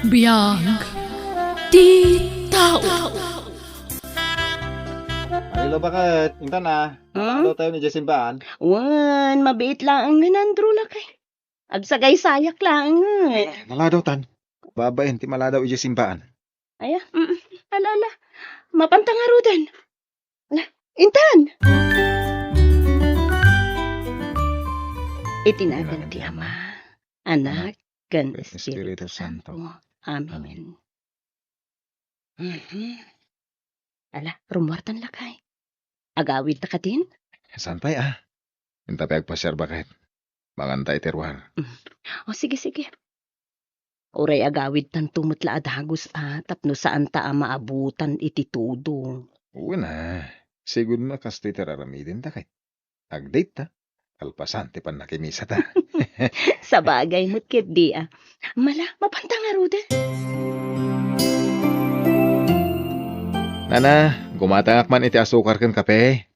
Biyag di tao. Hello, bakit? Intan na. Daw tayo ni Jesimbaan. Wan, mabiit lang nga nandro la kay. Agsagay sayak lang. Maladaw tan. Babayin, ti maladaw i Jesimbaan. Aya, ala. Mapantang nga rudan. Ala, intan. Itinagan ti Ama, Anak, kan Espiritu Santo. Amen. Ala, rumwartan lakay. Agawid ta ka din? Sanpay Inta pa agpasyar bakit? Mangantay terwar. O sige. Oray agawid tan tumutla adagos tapno saan ta maabutan iti tudo. Uwi na. Siguro na kastoy teraramidin ta kay. Agdate ta. Kalpasan ti pan nakimisa ta. Sa bagay mo't kit di Mala, mapantang nga rudan. Nana, gumatangak man iti asukar ken kape.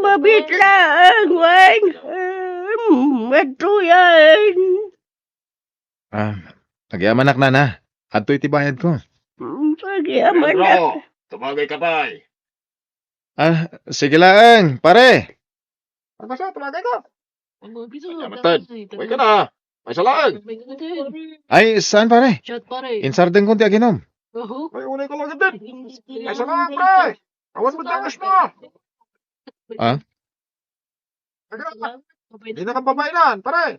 Mabit lang, Wang. Ito yan. Nagyamanak nana. Adto iti bayad ko. Pagyaman na. Tumagay ka ba? Sige lang, pare. Ano siya? Tumagay ka. Matad. Uy ka na. May salaan. Ay, saan pare? Chat pare. Insarden ko ti aginom. May unay ka lang din. May salaan, pre. Awan mo takas na. Hindi na kang babayanan, pare.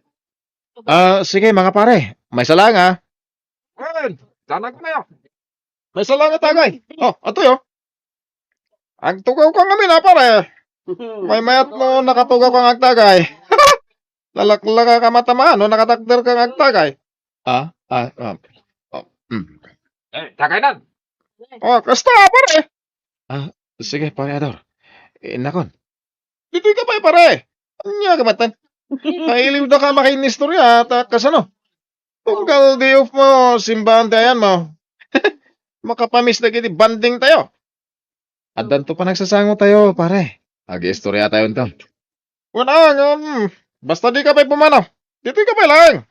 Sige mga pare. May salang Ayun. Danag na yun. May salang tagay. Ato yo. Agtugaw ka ngamin pare. May mayat mo nakatugaw kang agtagay. Lalakla ka matamaan no nakatakder kang agtagay. Tagay Kasta pare. Sige pare Ador. Nakon. Dito ka pa pare. Anya ka matan. Kailiw na ka makinistorya at kasano. Tunggal di off mo simbahan tayan mo. Makapamis na giti banding tayo. At danto pa nagsasango tayo pare. Ag-istorya tayo nito. Wala basta di ka pa'y pumanaw. Dito ka pa lang.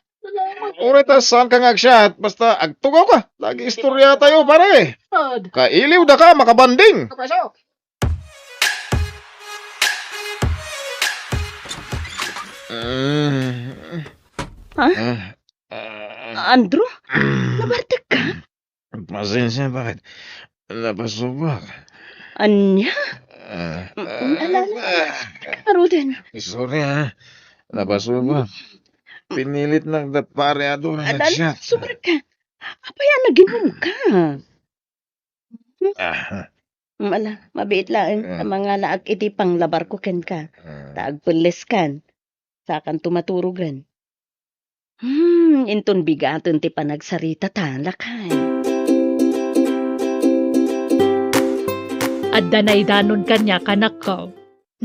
Uritas saan ka ngagsyat. Basta agtugaw ka. Lagi-istorya tayo pare. Kailiw na ka makabanding. Andro, nabartek ka? Pasensya bakit? Napasubak. Anya? Rudan. Sorry Napasubak. Pinilit ng pare Ador na nagsyat. Super ka. Apaya naginom ka. Mabiit lang ang mga naag iti panglabar ko ken ka. Taagpulis kan. Sakan tumaturugan. Inton bigaton ti panagsarita ta, lakay. At danay danon kanya kanak ko.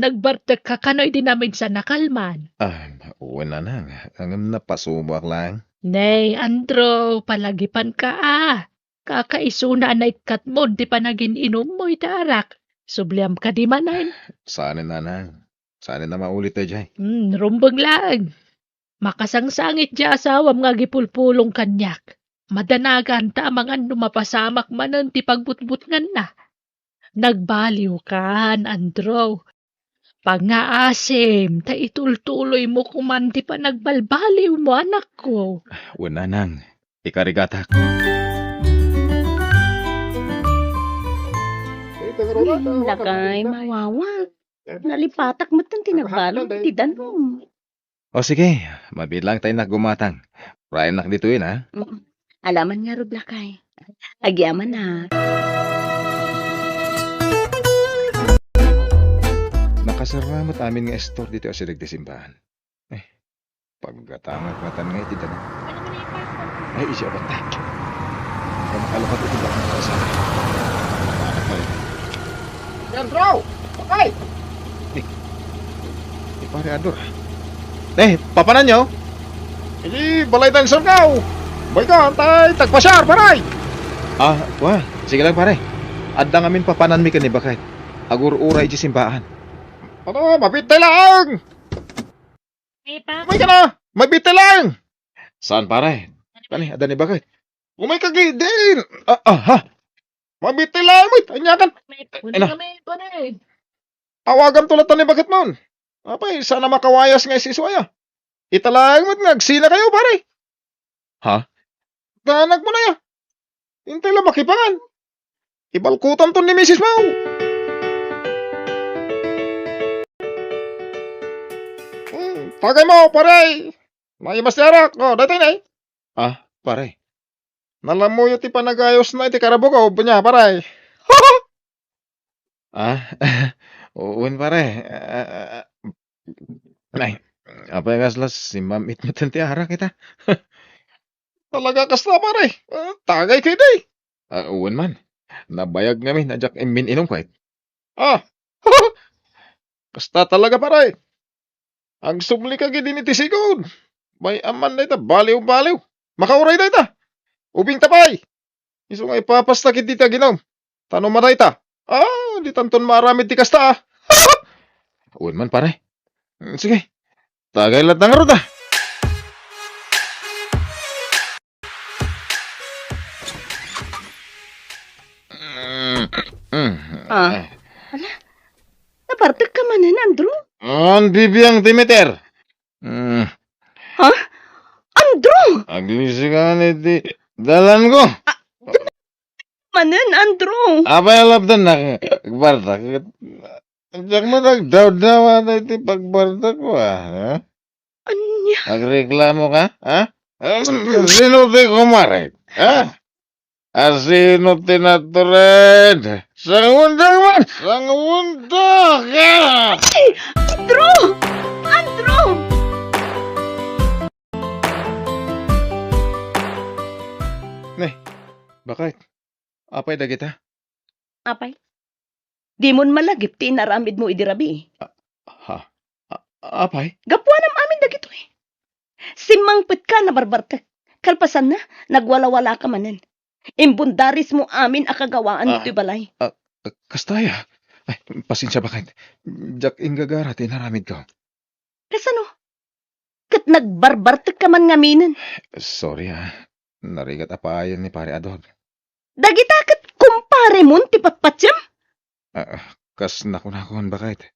Nagbartek ka kanoy dinamid sa nakalman. Wala na. Ang napasubak lang. Nay, Andro, palagipan ka Kakaisuna na ikat mo, di pa naging inom mo itarak. Subliam ka di manan. Sanin na maulit tayo dyan. Rumbag lang. Makasangsangit di asawam nga gipulpulong kanyak. Madanagan ta mga numapasamak manan ti pagbutbutngan na. Nagbaliw kan, Andro. Pag nga asim, ta itultuloy mo kuman di pa nagbalbaliw mo, anak ko. Wala nang. Ikarigatak. Lakay, mawawa. Nalipatak mo tan tinagbalong ti danom. O sige, mabilang tayo gumatang. Ryan nak dito yun Alaman nga rod lakay. Agyaman na. Nakasaramat amin nga store dito sa simbahan. Pagkatangat matan nga iti danom. Ay, isya ba ta? Kaya makalapat ito ba kang kasama? Yan, bro. Okay. Pare Ador. Papanan nyo? Hindi, balay tayong sargaw. Bay ka, tay, tagpasyar, paray. Sige lang pare. Adda ngamin papanan mi kani bakit? Agur-ura iti simbahan. Mabitay lang! May ka na! Mabitay lang! Saan pare? Kani, adda ni bakit? Umay kagidin. Ha? Mabitilayan mo, tanyakan. Una kami pa na eh. Awagan tulatan ni bakit noon. Apay, sana makawayas nga si Suaya. Italayang mo't nagsina kayo, pare. Ha? Tanag mo na ya. Hintay lang makipangan. Ibalkutan to ni Mrs. Mau. Tagay mo, pare. May masyara. Datay na eh. Pare. Nalamuyo ti panagayos na iti karabukaw punya, pare. Uwin pare. Nay, apa yang kaslas si mamit mo tanti ara kita. Talaga kasta pare. Tagay kayo day. Uwin man. Nabayag namin najak imin inom kahit. Kasta talaga pare. Ang sumli ka gini ti sigod. May aman na ita, baliw-baliw. Makauray na ita. Ubing tapay. Iso nga ipapasta kiti ta ginom. Tanong matay ta. Di tanton maramid ti kasta. Uwin man pare. Sige. Tagay lahat ng ruta. Nabartag ka man Andrew. Ang bibiyang Demeter. Andrew! Aglisikan iti dalan ko. Manen, Andrew! Apa yung labdan na bartak? Diyak mo nagdaw-dawa na iti pagbartak ko ha? Anya? Nagreklamo ka? Sino ti kumarit? Sino tinatured? Sangundang man! Sangundang ka! Andrew! Andrew! Bakit? Apay da kita? Apay? Di mon malagip ti naramid mo idirabi. Apay? Gapuan am amin dagito eh. Simangpit ka na barbartek. Kalpasan na, nagwala-wala ka manen. Imbundaris mo amin akagawaan mo ti balay. Kastaya. Ay, pasensya bakit? Jak ingagara tinaramid ko. Kasano? Kat nagbarbartek ka man ngaminin. Sorry Narigat apayan ni pare Ador. Dagita kat kumpare mon ti patpatyam. Kas nakunakon bakit?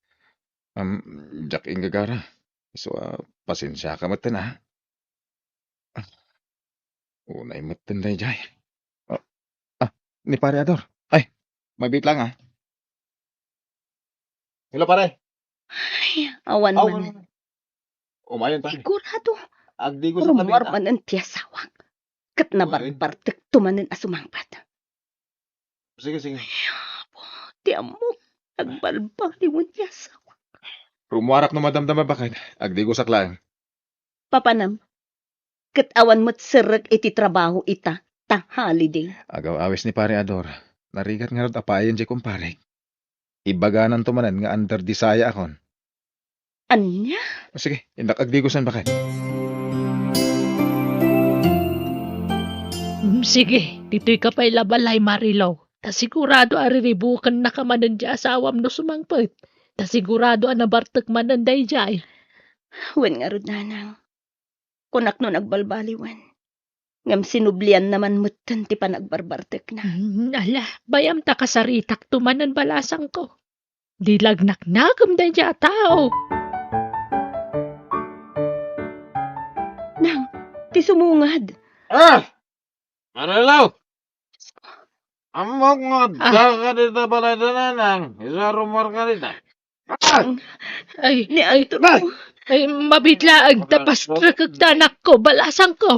Jak ingagara. So, pasensya ka matan Unay matan na jay. Ni pare Ador. Ay, mabit lang Hello pare. Ay, awan man. Umayon pare. Sigurado. Agdi ko Rumor man ang tiyasawang. Kat nabarbartek tumanin asumangpat. Sige. Ti amok. Nagbalbali mo tiyasawang. Rumuarak na madamdama bakit? Agdi ko saklang. Papanam. Kat awan mo't sirag iti trabaho ita. Ta holiday. Agaw awis ni pare Ador. Narigat nga rod apayan jay kumpare. Ibaganan tumanan nga under disaya akon. Anya? Sige, indak agdi ko san bakit? Sige, dito'y kapay labalay Marilaw. Ta sigurado ariribukan na ka manan di asawam no sumangpit. Ta sigurado nabartek manan day jay. Wen nga rod nanang. Kunak no nagbalbaliwan. Ngam sinublian naman mutan ti panagbarbartek na. Ala, bayam ta kasaritak tumanan balasang ko. Di lagnak-nakam day jay tao. Nang, ti sumungad. Marilaw! Amok nga ka dito pala nanang. Isa rumor ka dito. Ay, Ni Andrew. ay, mabitlaag tapas kagtanak ko, balasang ko.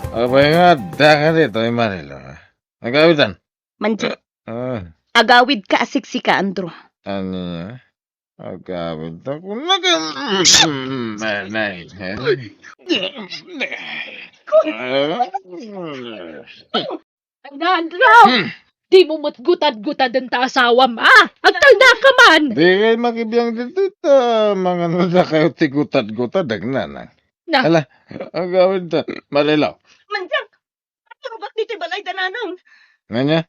Abay nga, daka dito ay Marilaw. Nagawitan? Manji, Ano agawid ka asiksika, Andrew. niya? Nagawid ako. Nanay. Ay, Nandraw! Di mo matgutad-gutad ang taasawam, Agtanda ka man! Di kayo makibiyang dito ito. Mga nada kayo tigutad-gutad. Nagnanang. Na. Ala, ang gawin ito. Marilaw. Manjang, ano ba't dito balay dananang? Nganya?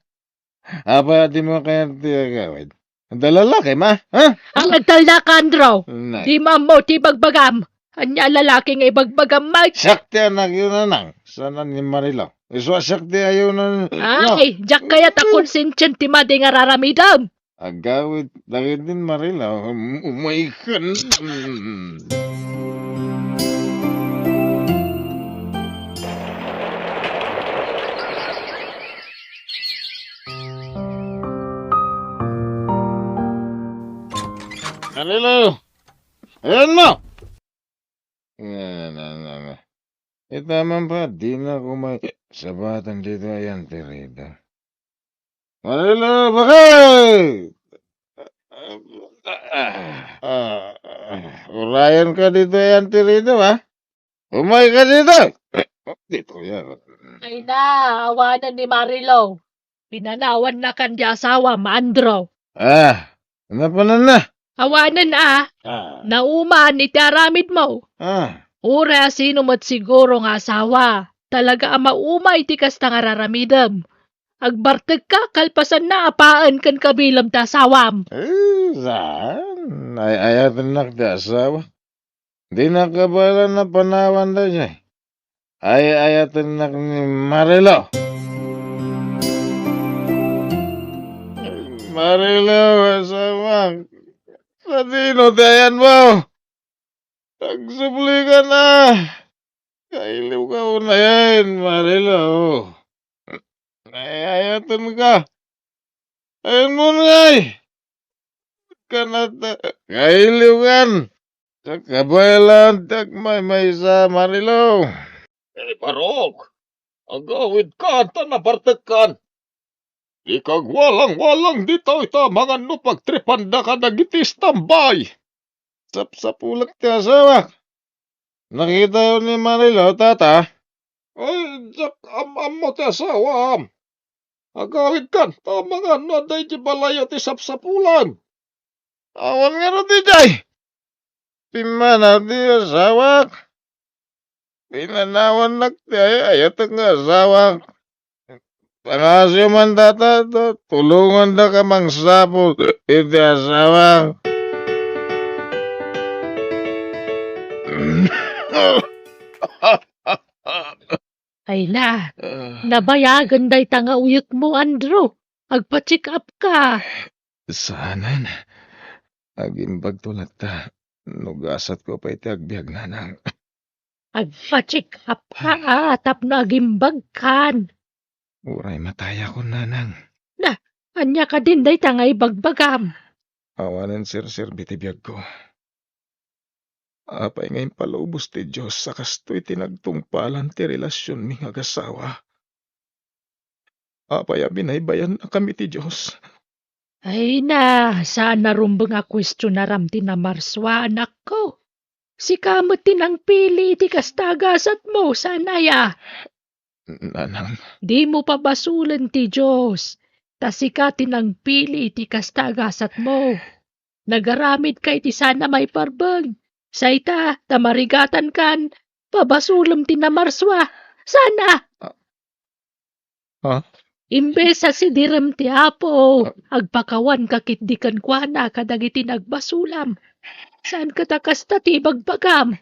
Apa di mo kaya gawin? Ang dalalaki, ma? Ha? Ang agtalda ka, Andraw. Nay. Di mamo, ti bagbagam. Anya lalaki nga ibagbagam mag. Sakti anak yun nanang. Sana ni Marilo. Iswa sakti ayaw na. Ay, jak kaya ta konsensyon ti madi nga raramidam. Agawit lagi din Marilo. Umaikan. Marilo! Ayan mo! Nga. Tama pa, di na ako may sabatan dito ayan, Terida. Marilo, bakit? Urayan ka dito ayan, Terida, ba? Umay ka dito! Dito yan. Ay na, awanan ni Marilo. Pinanawan na kan di asawa, Mandro. Ano pa na? Awanan nauman iti aramid mo. Ura sino mo't siguro nga asawa. Talaga ang maumay ti kasta nga raramidam. Agbartag ka, kalpasan na apaan kan kabilam ta asawam. Saan? Ayatan nak di asawa. Di nakabala na panawan da siya. Ayatan nak ni Marilo. Marilo, asawa. Sa dino dayan mo. Nagsubli ka na. Kailiw ka na yan, Marilo. Ayatan ka. Ayun mo na kailiw kan. Sa kabayalan, may sa Marilo. Parok, agawid ka, tanabartakan. Ikagwalang-walang dito ito, mga pagtripanda ka nagitis tambay. Sapulak ti asawa. Nakita yun ni Marilo, tata. Ay, jak am mo ti asawam. Agawid kan, ta mga naday ti balayo ti sapsapulan. Awan nga rin ti jay. Pimana ti asawa. Pinanawan nak ti ayat nga asawa. Pangasyo man tata, tulungan da ka mang sapul. Iti asawa. Ay na, nabayagan day tanga uyot mo, Andrew. Agpa-check up ka. Saanan. Agimbag tulad ta. Nugasat ko pa iti agbiag nanang. Agpa-check up ka, tap na agimbag kan. Uray mataya ko nanang. Anya ka din day tanga ibagbagam. Awanan sir bitibiyag ko. Apay ngayon palubos ti Diyos sa kasto'y tinagtungpalan ti relasyon mi nga gasawa. Apay binaybayan na kami ti Diyos. Ay na, saan narumbang a question na ramti na marswa, anak ko. Si kamot tinang pili ti kastagasat mo, sanaya. Nanang, Di mo pa basulan ti Diyos. Tasika tinang pili ti kastagasat mo. Nagaramid kay ti sana may parbang. Sayta, tamarigatan kan. Pabasulam ti na marswa. Sana. Imbes sa sidiram ti apo, agpakawan kakit di kan kuana kadagiti nagbasulam. Saan katakasta ti bagbagam?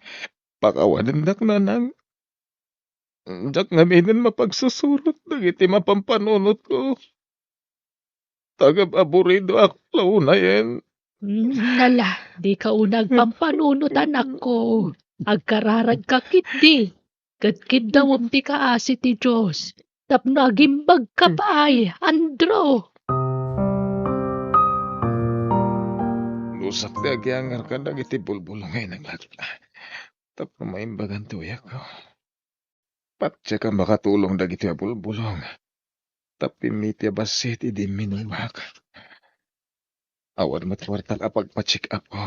pakawanan dak nanang. Jak ngaminan mapagsusurot dagiti mapampanunot ko. Tagab-aburido ako launayan. Nala, di ka unag pampanunot anak ko. Agkararag kakit di. Katkid dawam ti kaasi ti Diyos. Tapno agimbag ka pa ay, Andro. Lusak di agyangar ka dagiti bulbulong ngayon ang lahat. Tapno maimbagan tuya ko. Patya ka makatulong dagiti bulbulong. Tapimiti basit idi minubak. Awan matwartal apag pa-check up ko.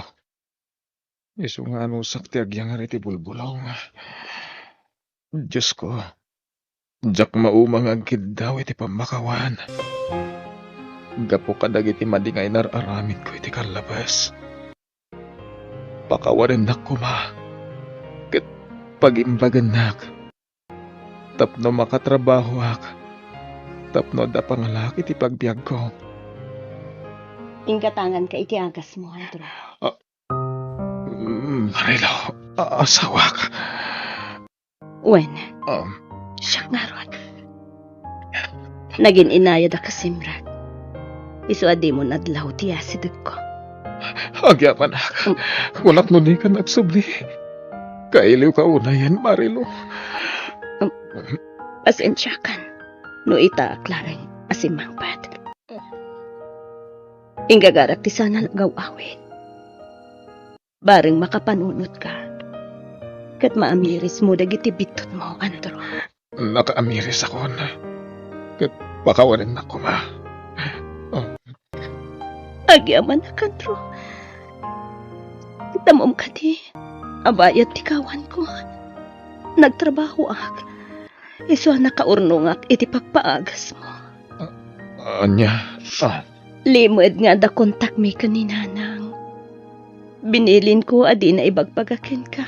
Isu nga anusak ti agyangar iti bulbulong. Diyos ko. Jak maumang agkid daw iti pamakawan. Gapo ka dagiti madingay nararamid ko iti kalabas. Pakawarin nak ko ma. Kat pagimbagan nak. Tapno makatrabaho ak. Tapno da pangalaki ti pagbiag ko. Ingkatangan ka iti agas mo, Andrew. Marilo, Asawa ka. Wen, Um, siya nga ron. Naging inayad ka simrat. Isuadi mo nadlaw tiya si ko. Agyaman ka. Kunat mo ni ka nagsubli. Kailiw ka unayan, Marilo. Pasensya kan. No ita aklarang asimang pat. Ingagarak ti sana nagawawin. Bareng makapanunot ka. Kat maamiris mo dagiti bitot mo, Andro. Nakaamiris ako na. Kat pakawanin ako, ma. Agyaman na, Andro. Tamom ka di. Abayat ti kawan ko. Nagtrabaho ak. Iso nakaurnong ak iti pagpaagas mo. Anya, Limod nga da kontak mi kaninanang. Binilin ko adi na ibagpagakin ka.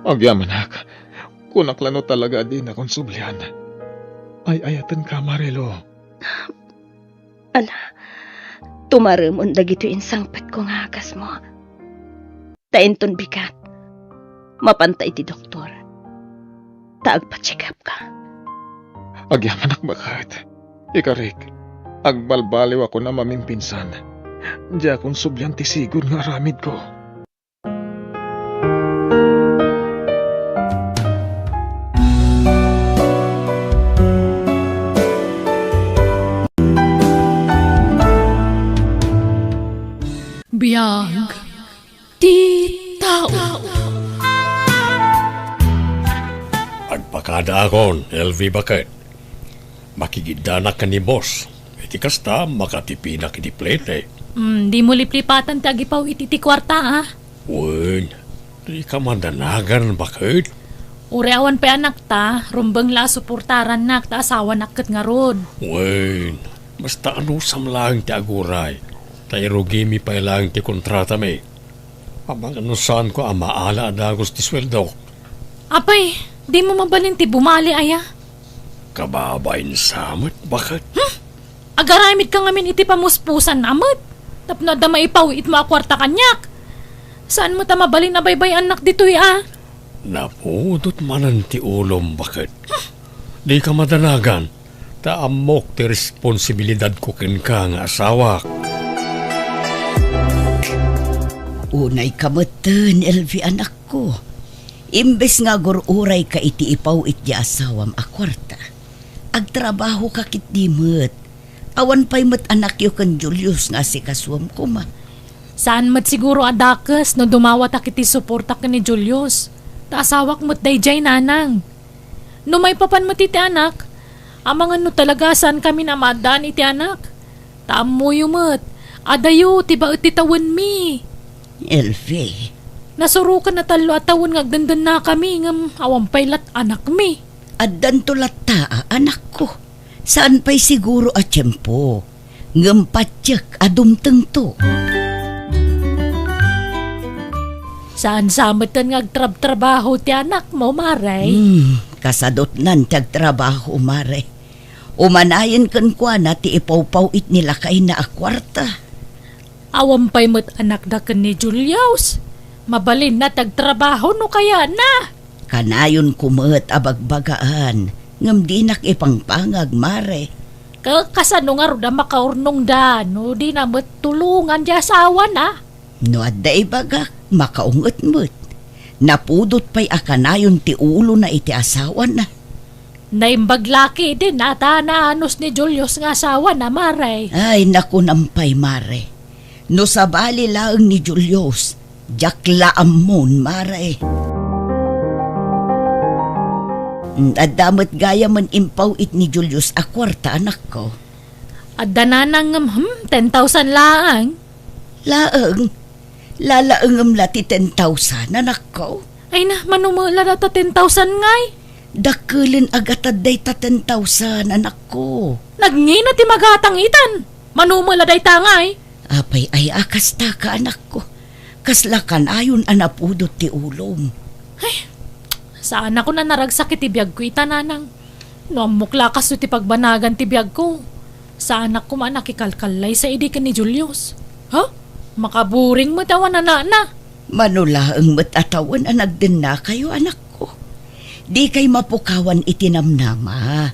agyaman ka. Kunaklano talaga din akong sublihan. Ay ayatan ka, Marilo. Ala, tumaremon dagito insangpat ko nga agas mo. Tainton bigat. Mapantay ti doktor. Taagpa-check up ka. Agyaman bakit. Ikarik, agbalbaliw ako na mamimpinsan. Di akong subyan ti sigod nga aramid ko. Biyag ti tao. Agpakada akon, LV bakit? Makigidanak ka ni boss. Iti kasta, makatipinak iti plate. Di mo liplipatan ti agipaw iti kwarta, ah. Wen, di ka mandanagan bakit? Ureawan pa anak ta, rumbang la suportaran nak ta asawa nakit nga rod. Wen, basta ano samlang ti aguray. Tayo gimi pa ilang ti kontrata me. Amang ano saan ko amaala adagos ti sweldo. Apay, di mo mabalin ti bumali aya. Kababain samot, bakit? Agaramid ka ngamin iti pamuspusan namot. Tapno da maipaw it mo akwarta kanyak. Saan mo ta mabalin na baybay anak dito'y ah? Napudot manan ti ulom, bakit? Di ka madanagan. Taamok ti responsibilidad ko ken ka nga asawa. Unay kamatan, LV anak ko. Imbes nga gururay ka iti ipaw iti asawam akwarta. Agtrabaho ka kit dimot. Awan pa'y mat anak yu kan Julius nga si kaswam ko ma. Saan mat siguro adakas no dumawat ak iti suporta ka ni Julius. Taasawak mo't dayjay nanang. No may papan mo iti anak, amangan no talaga saan kami namadaan iti anak. Taamo yumot, adayo tiba iti tawan mi. LV, Nasurukan na talo at tawon ngagdandan na kami ngam awampay lat anak mi. addan to latta anak ko. Saan pa'y siguro at tiyempo. Ngampatyak adumteng to. Saan samatan ngagtrab-trabaho ti anak mo, Maray? Kasadot nan tagtrabaho mare. Umanayan kan kwa na ti ipaw-paw it nila kay na akwarta. Awampay mo't anak da ken ni Julius. Mabalin na tagtrabaho no kaya na. Kanayon kumet abagbagaan. Ngam di nak ipangpangag mare. Kasano nga ro da makaurnong da, no di na mo't tulungan di asawa na. No adday bagak makaunget-met. Napudot pa'y akanayon ti ulo na iti asawa na. Naimbaglaki din ata na anos ni Julius nga asawa na, Maray. Ay naku nampay mare. No sabali laeng ni Julius. Jakla amon mare. Adamat gaya man impaw it ni Julius akwarta anak ko. At dananang 10,000 laang. Laeng. Lalaeng lati 10,000 anak ko. Ay na, manumula na ta 10,000 ngay. Dakulin agatad day ta 10,000 anak ko. Nagngina ti magatang itan. Manumula day tangay. Apay ay akas ta ka anak ko. Kaslakan ayon anapudot ti ulom. Saan ako na naragsak iti biyag ko itananang. No amukla kaso ti pagbanagan ti biyag ko. Saan ako man nakikalkalay sa idi ka ni Julius. Ha? Makaburing mo tawan na. Manula ang matatawan ang nagdena kayo, anak ko. Di kay mapukawan itinamnama.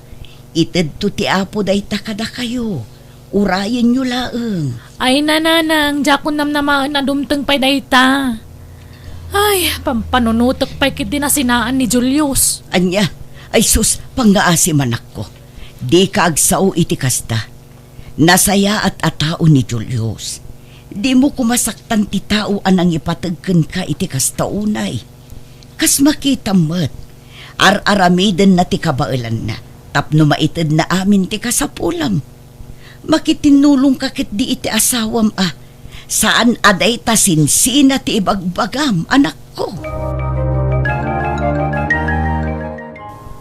Ited to ti apo day takada kayo. Urayin nyo laeng. Ay nananang, jakon namnamaan na dumteng pa'y dayta. Ay, pampanunutok pa'y kiti na sinaan ni Julius. Anya, ay sus, pangaasi manak ko. Di ka agsaw iti kasta. Nasaya at atao ni Julius. Di mo kumasaktan ti tao anang ipatagken ka iti kasta unay. Kas makita mo't, ar-aramiden na ti kabailan na, tapno maited na amin ti kasapulam. Makitinulong kakit di iti asawam saan aday tasinsina ti ibagbagam, anak ko.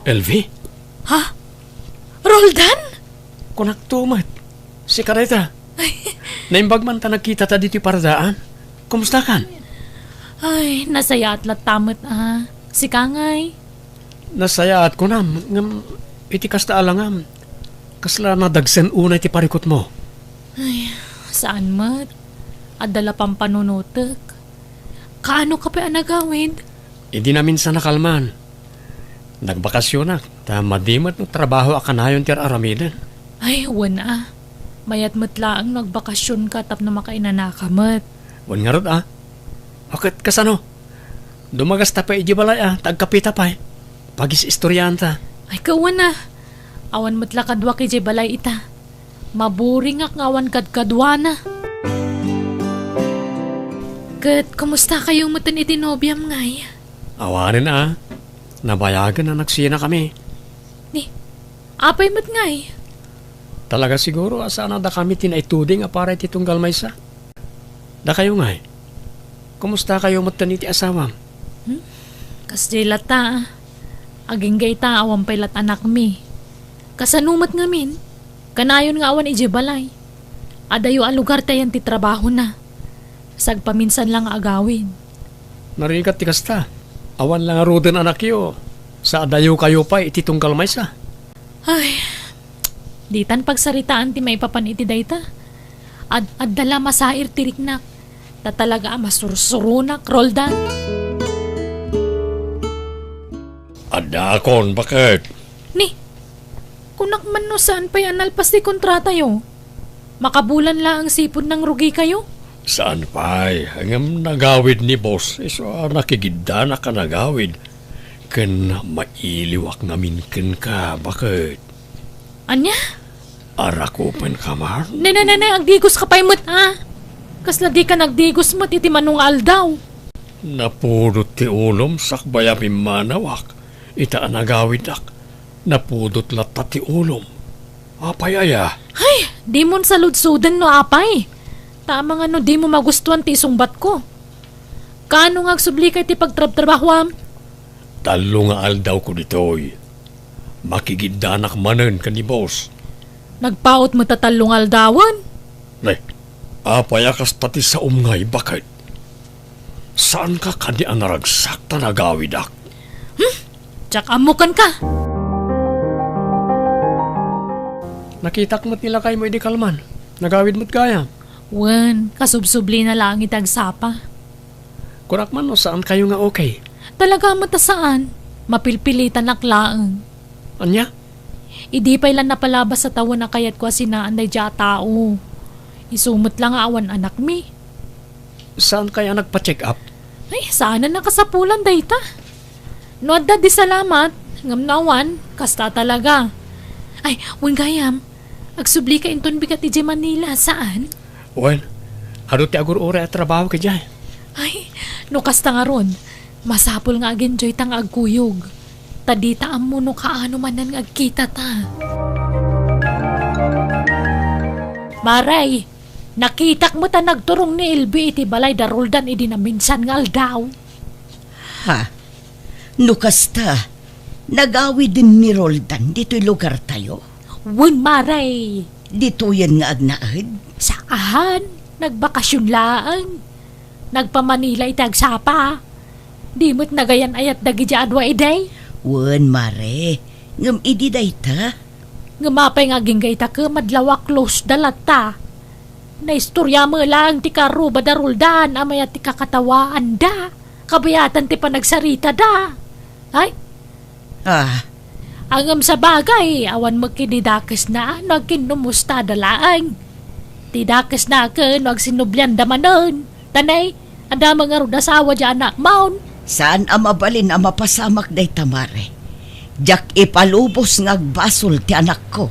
Elvi, Ha? Roldan? kunak tumat. Si Kareta. Naimbag man ta nagkita ta dito paradaan. Kumusta kan? Ay, nasaya at latamot Si Kangay. Nasayaat ko nam. Ngam, iti kasta alangam. Kasla nadagsen unay ti parikot mo. Saan mat? Adala pang panunutok. Kaano ka pa nagawid? Hindi namin sa nakalman. Nagbakasyon na. Madimat no trabaho akanayon ti aramidan. Ay, wana. Mayat matlaang nagbakasyon ka tap na makainanakamat. Wan nga rod Bakit kasano? Dumagas ta pa balay tagkapita pa Pagis istoryahan ta. Ay, kawan na. Awan matlakadwa kay balay ita. Maburing ak ngawan kadkadwa na. Kat, kumusta kayong matan itinobyam ngay? Awanin Nabayagan na nagsina kami. Ni, apay mat ngay? Talaga siguro asana da kami tinaituding para iti tunggal maysa. Da kayo nga Kumusta kayo mataniti asawam? Kasdila ta. Aging gay ta awan paylat anak mi. Kasanumat ngamin. Kanayon nga awan balay. Adayo a lugar tayan ti trabaho na. Sagpaminsan lang agawin. Narigat ti kasta. Awan lang arudan anak yo. Sa adayo kayo pa iti tunggal maysa. Ay, ditan pagsaritaan ti may papan iti dayta. Addala masair tiriknak. Tatalaga masursurunak, Roldan. Adakon, bakit? Ni, kunak man no saan pa yan alpas di kontrata yo? Makabulan lang ang sipod ng rugi kayo? Saan pa'y? Hanggang nagawid ni boss. So, nakigida na ka nagawid. Ken mailiwak namin ken ka. Bakit? Anya? Arakupan ka man? Nanay, agdigos ka pa'y mo't Kasla di ka nagdigos mo't iti manungal daw. Napudot ti ulom sakbaya pimanawak. Ita nagawid ak. Napudot lata ti ulom. Apay aya. Ay, di mon saludsudan no apay. Tama nga no di mo magustuhan ti isungbat ko. Kano nga agsubli kay ti pagtrab-trabahwam? Talo nga aldaw ko ditoy. Makigidanak manen ka ni boss. Nagpaot mo tatalong aldawan? Nay, apayakas pati sa umngay, bakit? Saan ka kani ang naragsak ta nagawid ak? Tsak amukan ka. Nakitak mo't nila kayo mo di kalman. Nagawid mo't kaya. Wen, kasubsubli na lang itagsapa. Kurak man no saan kayo nga okay? Talaga mata saan? Mapilpilitan naklaang. Anya? Idi pa ilan napalabas sa tawon na kayat ko sinaan day dya tao. Isumot lang awan anak mi. Saan kaya nagpa-check up? Ay, sana nakasapulan day ta. Noadda di salamat. Ngamnawan, kasta talaga. Ay, wen gayam. Agsubli ka inton bigat iti Manila. Saan? Well, hado ti agur ore at trabaho ka dyan. Ay, no kasta nga ron. Masapol nga agenjoy tang agkuyog. Tadita amo no kaano manan nga agkita ta. Maray, nakitak mo ta nagturong ni Elbi iti balay da Roldan idi na minsan nga aldaw. Ha? Nukasta, nagawi din ni Roldan dito'y lugar tayo. Wen Maray, Dito yan nga agnaad. sakahan, nagbakasyon laang. Nagpa-Manila itagsapa. Di mo't nagayan ayat dagi dya adwa iday. Wen mare, ngam idi dayta. Ngamapay nga ginggay ta ka madlawa close dalata. Naistorya mo lang ti karo badaruldan amay at ti kakatawaan da. Kabayatan ti panagsarita da. Ay, angam sa bagay, awan magkinidakas na nagkinumusta dalaang. Tidakas na ka nagsinublyan damanon. Tanay, anda mga rudasawa dyan na maun. Saan ang mabalin ang mapasamak day tamare? Jak ipalubos ngagbasol ti anak ko.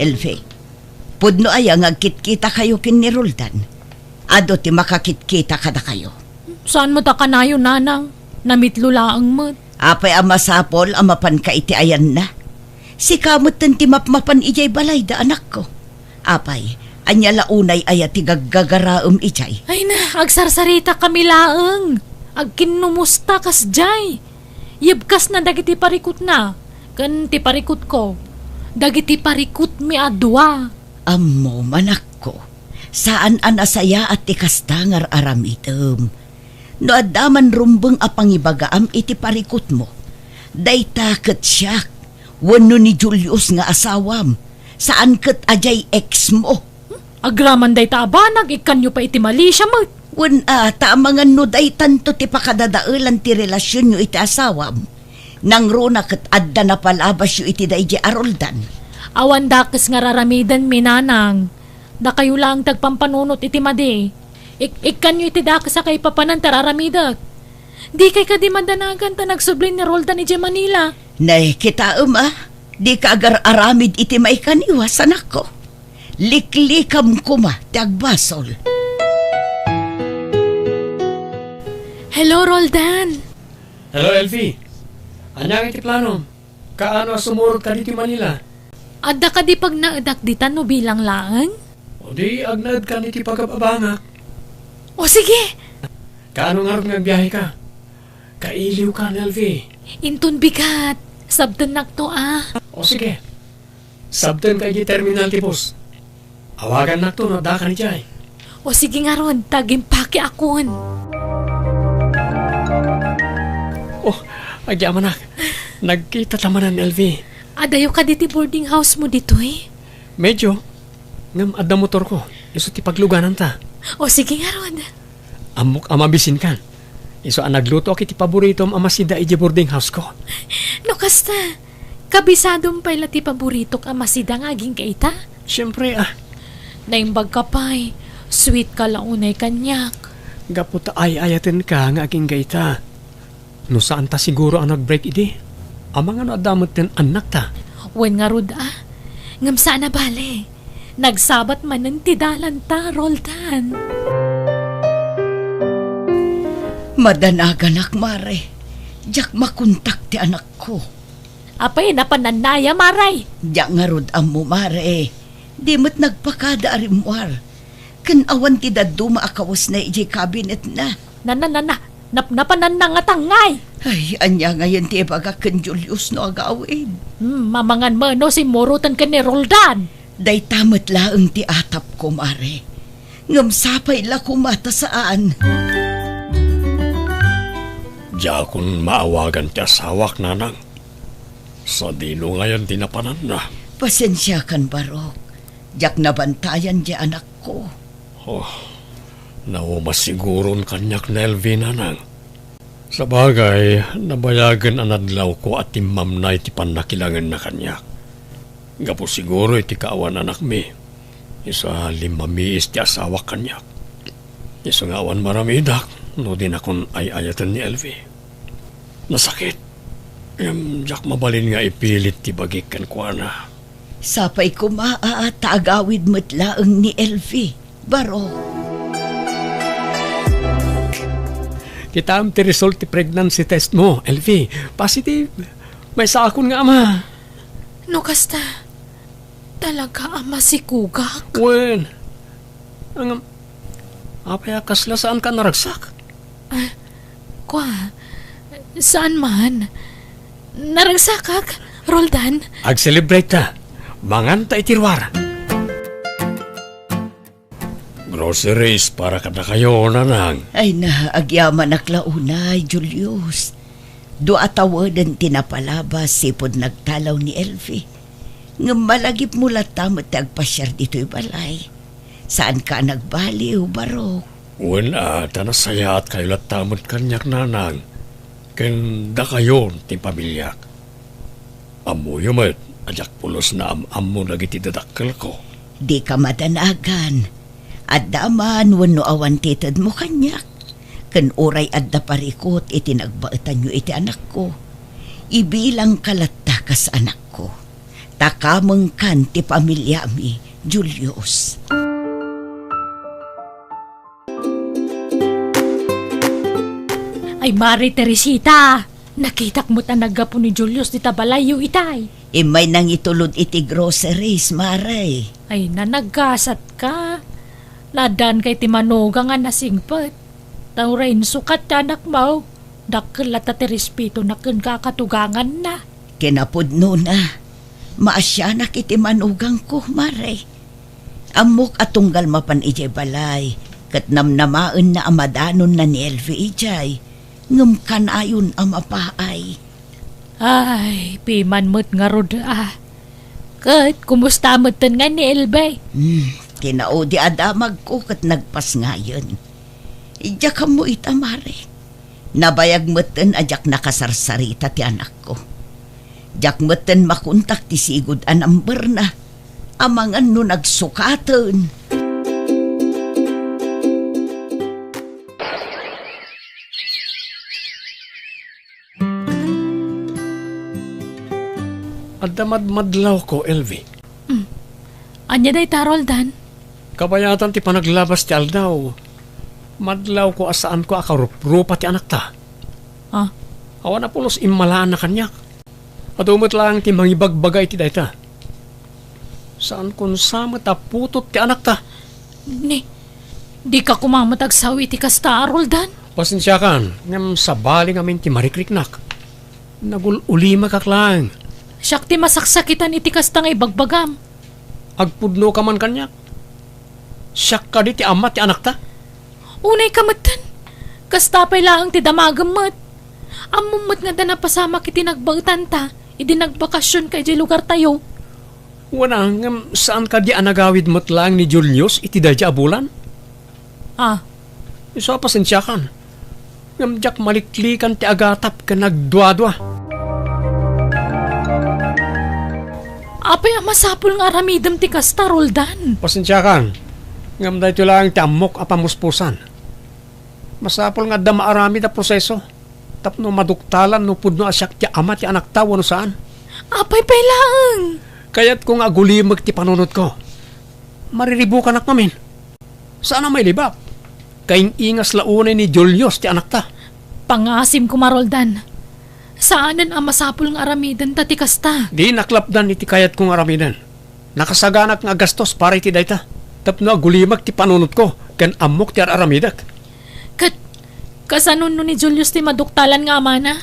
Elve, pudno ay ang agkit-kita kayo kin ni Roldan. Ado ti makakit-kita kada kayo. Saan mo ta kanayo, nanang? Namitlulaang mo. Apay ang masapol ang mapan ka iti ayan na. Si kamot ti mapmapan ijay balay da anak ko. Apay, anya launay ay ati gaggagaraom ijay. Ay na, agsarsarita kami laeng. Agkinumusta kas jay. Yibkas na dagiti parikot na. Kan ti parikot ko. Dagiti parikot mi adwa. Ammo manak ko. Saan anasaya at ti kastangar aramitem. No adaman rumbeng apangibagaam iti parikot mo. Dayta ket siyak. Wano ni Julius nga asawam. Saan ket ajay ex mo? Agraman day taabanag, ikanyo pa iti mali siya mo. Taamangan no day tanto ti pakadadaulan ti relasyon nyo iti asawam. Nang runa ket adda na palabas yu iti dayjay aroldan. Awan dakes nga raramidan minanang. Da kayo lang tagpampanunot iti madi. Ikanyo iti dakes sa kay papanan tararamidak. Di kay kadimandanagan ta nagsublin ni Roldan iti Manila. Nay, kita di ka agar aramid iti maikaniwas anak ko. Liklikam kuma ti agbasol. Hello, Roldan. Hello, Elfie. Anyang iti plano? Kaano sumurot ka dito Manila? Adda ka di pag naadakditan no bilang laang? O di agnad ka niti pagababanga. O sige, Kaano nga rin nagbiyahe ka? Kailiw ka, Elfie. intun bigat. Sabdan nakto O sige. Sabten ka iti terminal ti bus. Awagan nakto no da ka ni Jay. O sige nga ron, tagimpake akon. Oh, agya manak. Nagkita tamanan, Elfie. Adayo ka diti boarding house mo dito eh. Medyo. Ngam adda motor ko. Iso ti pagluganan ta. O sige nga ron. Amok amabisin kan. Iso ang nagluto ako iti paboritom amasida iti boarding house ko. No kasta, kabisadong pala ti paboritok amasida nga aging kaita. Siyempre Naimbag ka pa'y, sweet ka launay kanyak. gaputa ay ayaten ka nga aking gaita. No saan ta siguro ang nag-break iti? Amang ano adamot ten anak ta. Wen nga rod ngam saan na bale. Nagsabat man ng tidalan ta, Roldan. Madanagan mare. Jak makuntak ti anak ko. Apay napananaya, Maray. Jak nga rod mo mare. Di mo't nagpakada arimwar. Kan awan ti daddo maakawas na iji cabinet na. Napanan na nga tangay. Ay, anya ngayon ti ibaga kan Julius no agawin. Mamangan mo no si Morutan ka ni Roldan. Day tamat laeng ti atap ko mare. Ngam sapay la kumata saan. Diya kung maawagan ti asawak nanang. Sa dino ngayon tinapanan na. Pasensya kan barok. Jak nabantayan di anak ko. Naumasiguron kanyak na Elvie nanang. Sa bagay, nabayagan ang adlaw ko at timamnay ti panakilangan na kanyak. Gapo siguro iti kaawan anak mi. Isa limamiis ti asawak kanyak. Isa nga awan maramidak, no din akong ay-ayatan ni Elvie. Nasakit. Jak mabalin nga ipilit ti bagik kan kuana. Sapay ko tagawid mo't laeng ni Elfie. Baro. Kita am ti result ti pregnancy test mo, Elfie. Positive. May sakon nga ama. No kasta, talaga ama si Kugak. Wen. Ang apaya kasla saan ka naragsak? Saan man? Naragsakak, Roldan. Ag-celebrate ta. Manganta itirwara. Groceries para kada kayo nanang. Ay na, agyaman naklaunay, Julius. Do atawadan tinapalabas sipod nagtalaw ni Elfie. Nga malagip mo latamot agpasyar dito'y balay. Saan ka nagbaliw, Barok? Wala, tanasaya at kayo latamot kanyak nanang. Kanda kayo ti pamilyak. Amo yumat, ajak pulos na am-amo nagiti dadakkel ko. Di ka madanagan. At daman wano awan titad mo kanyak. Kan oray adda parikot iti nagbaetan nyo iti anak ko. Ibilang kalatta ka sa anak ko. Takamang kan ti pamilya mi, Julius. Ay, Mari Teresita, nakitak mo tanagapo ni Julius di tabalayo itay. Imay nang itulod iti groceries, Maray. Ay, nanagkasat ka. Nadan kay timanuga nga nasingpet. Tawrain sukat ta anak mo. Dakkel at respeto na ken kakatugangan na. Kinapudno na. Maasyanak iti manugang ko, Maray. Amok atunggal mapan ijay balay. Kat namnamaan na amadanon na ni Elvi ijay. Ngam kanayon amapaay. Ay, piman mo't nga rod Kat, kumusta mo't nga ni Elbay? Kinaudi adamag ko kat nagpas ngayon. Ija ka mo itamare. Nabayag moten ajak nakasarsarita ti anak ko. Jak moten makuntak ti sigud anamber na. Amangan no nagsukatan. Adamad-madlaw ko, Elvi. Anya day taroldan? Kabayatan ti panaglabas ti aldaw. Madlaw ko asaan ko akarup-rupa ti anak ta. Ah, Awan na pulos imalaan na kanyak. At umot lang ti mangibagbagay ti dayta. Saan kun sama ta putot ti anak ta? di ka kumamatag sawi ti kasta roldan? Pasensya kan, ngam sabali ngamin ti marikriknak. Nagululima kaklang. Siyak ti masaksakitan iti kasta nga ibagbagam. Agpudno ka man kanyak. Siyak ka di ti ama ti anak ta. Unay kamatan. Kasta pa'y laang ti damagamot. Amumot nga da napasama kiti nagbautan ta. Idi nagbakasyon kay di lugar tayo. Wana, ngam saan ka di anagawid mo't lang ni Julius iti dadya abulan? Ah, Iso pasensya kan. Ngam jak maliklikan ti agatap ka nagdwa-dwa. apay masapul nga aramidam ti kasta roldan. Pasensya kan. Ngam dahito lang ti amok apamuspusan. Masapol nga da maarami da proseso. Tapno maduktalan no pudno asyak ti ama ti anak tawo no saan. Apay pa'y laang. Kaya't kung agulimag ti panunod ko. Mariribukan ak mamin. Saan ang may libak? Kaing ingas launay ni Julius ti anak ta. Pangasim ko maroldan. Saanan ang masapul nga aramidan ta ti kasta? Di naklapdan iti kayat kong aramidan. Nakasaganak nga gastos para iti dayta. Tapno agulimag ti panunod ko. Kan amok ti aramidak. Kasanon no ni Julius ti maduktalan nga amana?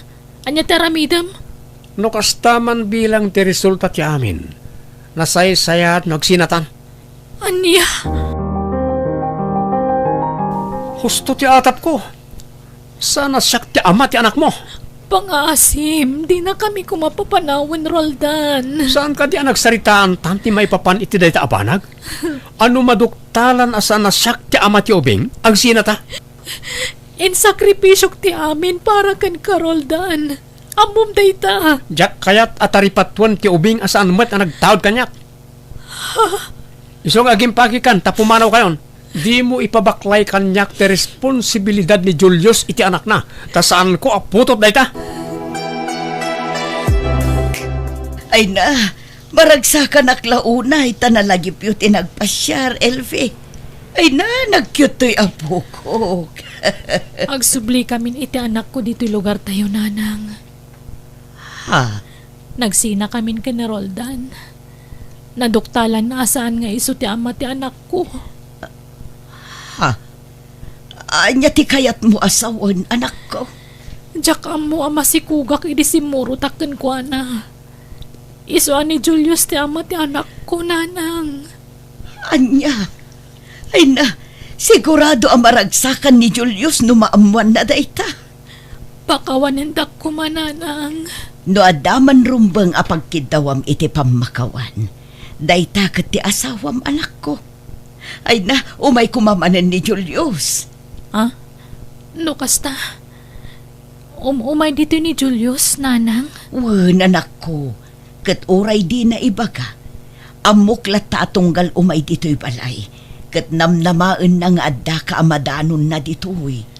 Anya ti aramidam? No kastaman bilang ti resulta ti amin. Nasay-sayat nagsinatan. Anya? Husto ti atap ko. Sana siyak ti ama ti anak mo. Pangasim, di na kami kumapapanawan, Roldan. Saan ka di nagsaritaan tanti may papan iti dayta abanag? Ano maduktalan asa na siyak ti ama ti ubing? Ang sinata? In sakripisyok ti amin para kan ka, Roldan. Amom dayta. Jak kayat ataripatuan ti ubing asaan met ang nagtawad kanyak. Isong aging pagikan, tapumanaw kayon. Di mo ipabaklay kanyak ti responsibilidad ni Julius iti anak na. Ta saan ko aputot dayta? Ay na, maragsakan aklaunay tanalagip yu tinagpasyar, Elvi. Ay na, nagkyutoy apo ko. Agsubli kamin iti anak ko dito'y lugar tayo, nanang. Ha? Nagsina kamin ka na, Roldan. Naduktalan na asaan nga iso ti ama ti anak ko. Ha? Anya ti kayat mo asawan, anak ko. Diyak mo ama si Kugak idi simuro taken ko na. Iso ni Julius ti ama ti anak ko, nanang. Anya? Ay na, sigurado ang maragsakan ni Julius no maamuan na dayta. Pakawanindak ko mananang. No adaman rumbeng apagkidawam iti pamakawan. Dayta ket ti asawam anak ko. Ay na, umay kumamanan ni Julius. Ah? No kasta? Umay dito ni Julius, nanang? Wen anak ko, ket oray di na ibaga. Amok lata atunggal umay dito'y balay. Ket namnamaan na nga adda ka amadanon na dito'y.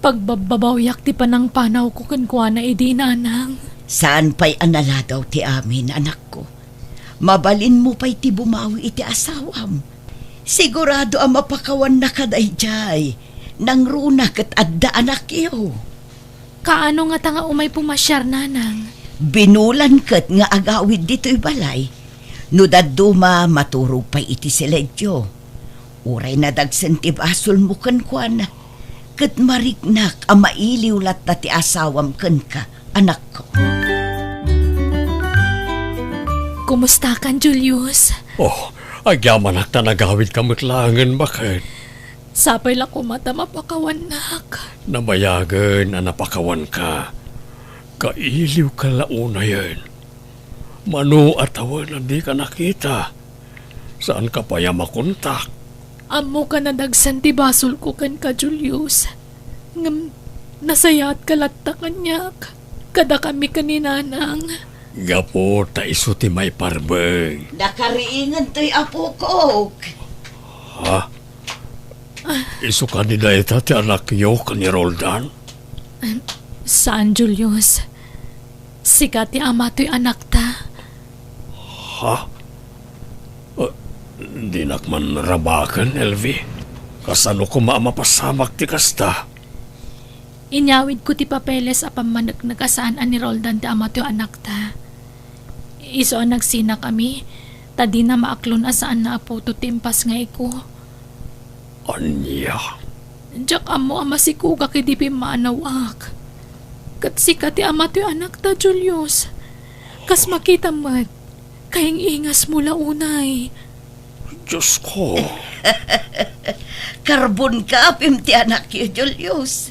Pagbabawyak ti panang panaw ko kankwa na idi, nanang. Saan pa'y anala daw ti amin, anak ko? Mabalin mo pa'y ti bumawi iti asawam. Sigurado ang mapakawan na kadayjay. Nang runa ket adda anak iyo. Kaano nga tanga umay pumasyar, nanang? Binulan ket nga agawid dito'y balay. No daduma maturog pa'y iti siledyo. Uray na dagsentib asol mo kankwana. Ket mariknak ang mailiw lat na ti asawam ken ka, anak ko. Kumusta kan, Julius? Oh, agyaman na nagawid kamutlangan bakit? Sapay lang kumata mapakawanak. Nabayagan na napakawan ka. Kailiw ka launa yan. Mano at awan na di ka nakita. Saan ka pa makontak? Amo ka na dagsan ti basol ko kan ka, Julius. Ngam, nasayat ka latta kanyak. Kada kami kaninanang. Gapo ta iso ti may parbeng. Nakariingan to'y apo ko. Ha? Iso ka ni Daita ti anak yo ka ni Roldan? Saan, Julius? Sikat ti ama to'y anak ta. Ha? Di nakman rabakan, Elvi. Kasano ko maamapasamak ti kasta? Inyawid ko ti papeles apam nagkasaan ni Roldan ti ama to'y anak ta. Iso ang nagsina kami. Tadi na maaklon asaan na apo to timpas nga iko. Anya? Diyak amo ama si Kuga kidi pimanawak. Kat sikat ti ama to'y anak ta, Julius. Kas makita mat, kayang ingas mula unay. Diyos ko. Karbon ka, ti anak yo, Julius.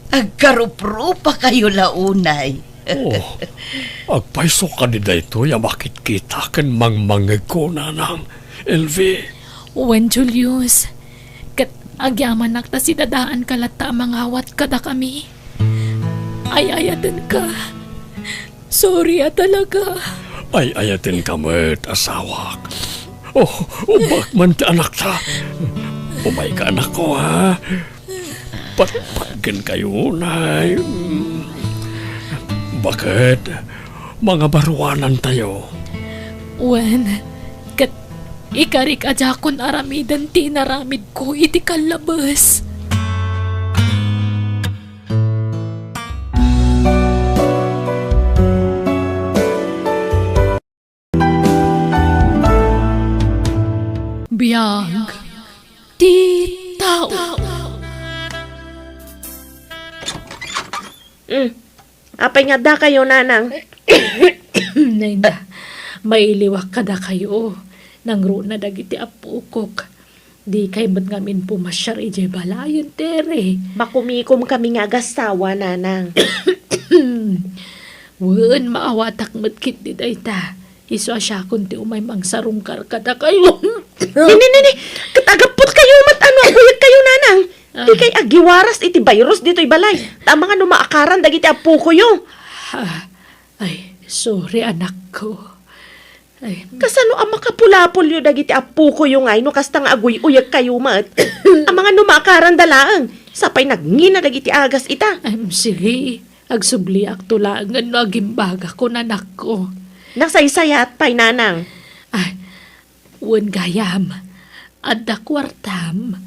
Agkarupro pa kayo launay. Oh, agpaiso ka ni Daito ya makit kita kan mangmangag ko nanang, Elvi. Wen, Julius. Kat agyaman nakta si dadaan kalata mangawat kada kami. Ay ayaten ka. Sorry talaga. Ay ayatin kamet, asawak. Oh, ubak man ti anak ta. Umay ka anak ko, ha? Patpatgan kayo, nay. Bakit? Mga baruanan tayo. Wen, kat ikarik ajakon aramidan ti naramid ko iti kalabas. Biyag ti tao. Apay nga da kayo, nanang. Nay na, mailiwak kada kayo. Nangro na dagiti apukok. Di kay ba't ngamin pumasyar ije balayon, tere. Makumikom kami nga gastawa, nanang. Wen, maawatak matkit di dayta. Iso asya kunti umay mangsarungkar kada kayo. Nini, katagapot kayo ano, aguyag kayo, nanang. Di kay agiwaras iti virus dito'y balay. Tama nga numaakaran dagiti apo ko yung. Ay, sorry anak ko. Ay, Kasano ang makapulapol yung dagiti apo ko yung ay no kasta nga aguy uyag kayo mat. Ang mga numaakaran dalaang. Sapay nagngina dagiti agas ita. sige. Agsubli ak tulangan no agimbaga ko nanak ko. Nasaysayat pa'y, nanang. Ay, wen gayam. Adda kwartam.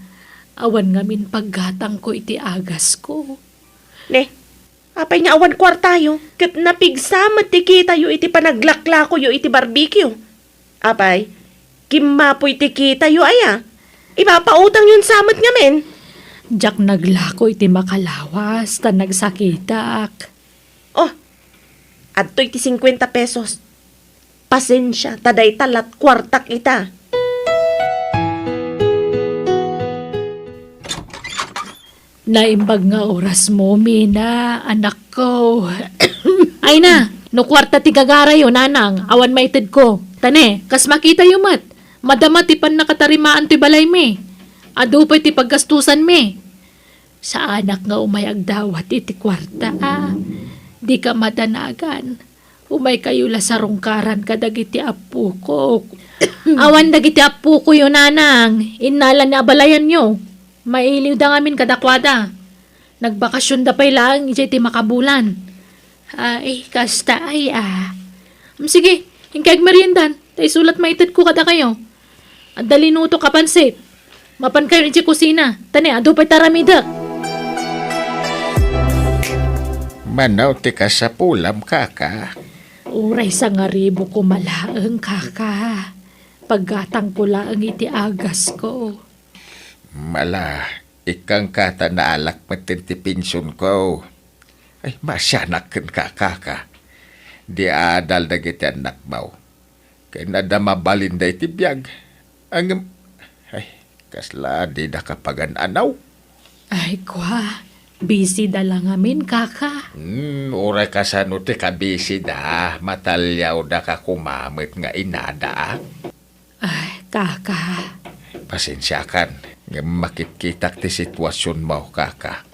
Awan ngamin paggatang ko iti agas ko. Ne, apay nga awan kwartayo. Kat napigsamat ti kita yu iti panaglakla ko yu iti barbecue. Apay, kimapoy ti kita yu aya. Ipapautang yun samat nga men. Jak naglako iti makalawas ta nagsakitak. Oh, adto iti 50 pesos. Pasensya, taday talat kwartak ita. Naimbag nga oras mo, Mina, anak ko. Ay na, no kwarta ti gagara yo, nanang. Awan maited ko. Tane, kas makita yo mat. Madama ti pan nakatarimaan ti balay me. Ado pa ti paggastusan me. Sa anak nga umayag dawat iti kwarta, Di ka madanagan. Umay kayo la sa rungkaran kadagiti apu ko. Awan dagiti apu ko yo, nanang. Inala ni abalayan yo. Mailiw da ngamin kadakwada. Nagbakasyon da pa'y lang, iti makabulan. Ay, kasta ay Sige, hingkag meriendan. Tay sulat maited ko kada kayo. At dalinuto kapansit. Mapan kayo iti kusina. Tani, ado pa'y taramidak. Manaw ti ka sa pulam, kaka. Uray sa ngaribo ko malaang, kaka. Paggatang ko lang iti agas ko. Mala, ikang kata na alak matinti pinsyon ko. Ay, masyanak ka, kaka. Di adal na giti anak mo. Kaya nadama balinday ti biyag. Ay, kasla di nakapagan-anaw. Ay, kwa. Busy da lang amin, kaka. Uray ka sa nuti ka busy da. Matalyaw da ka kumamit nga inada. Ay, kaka. Pasensyakan. Nga makitkitak ti sitwasyon mo, kaka.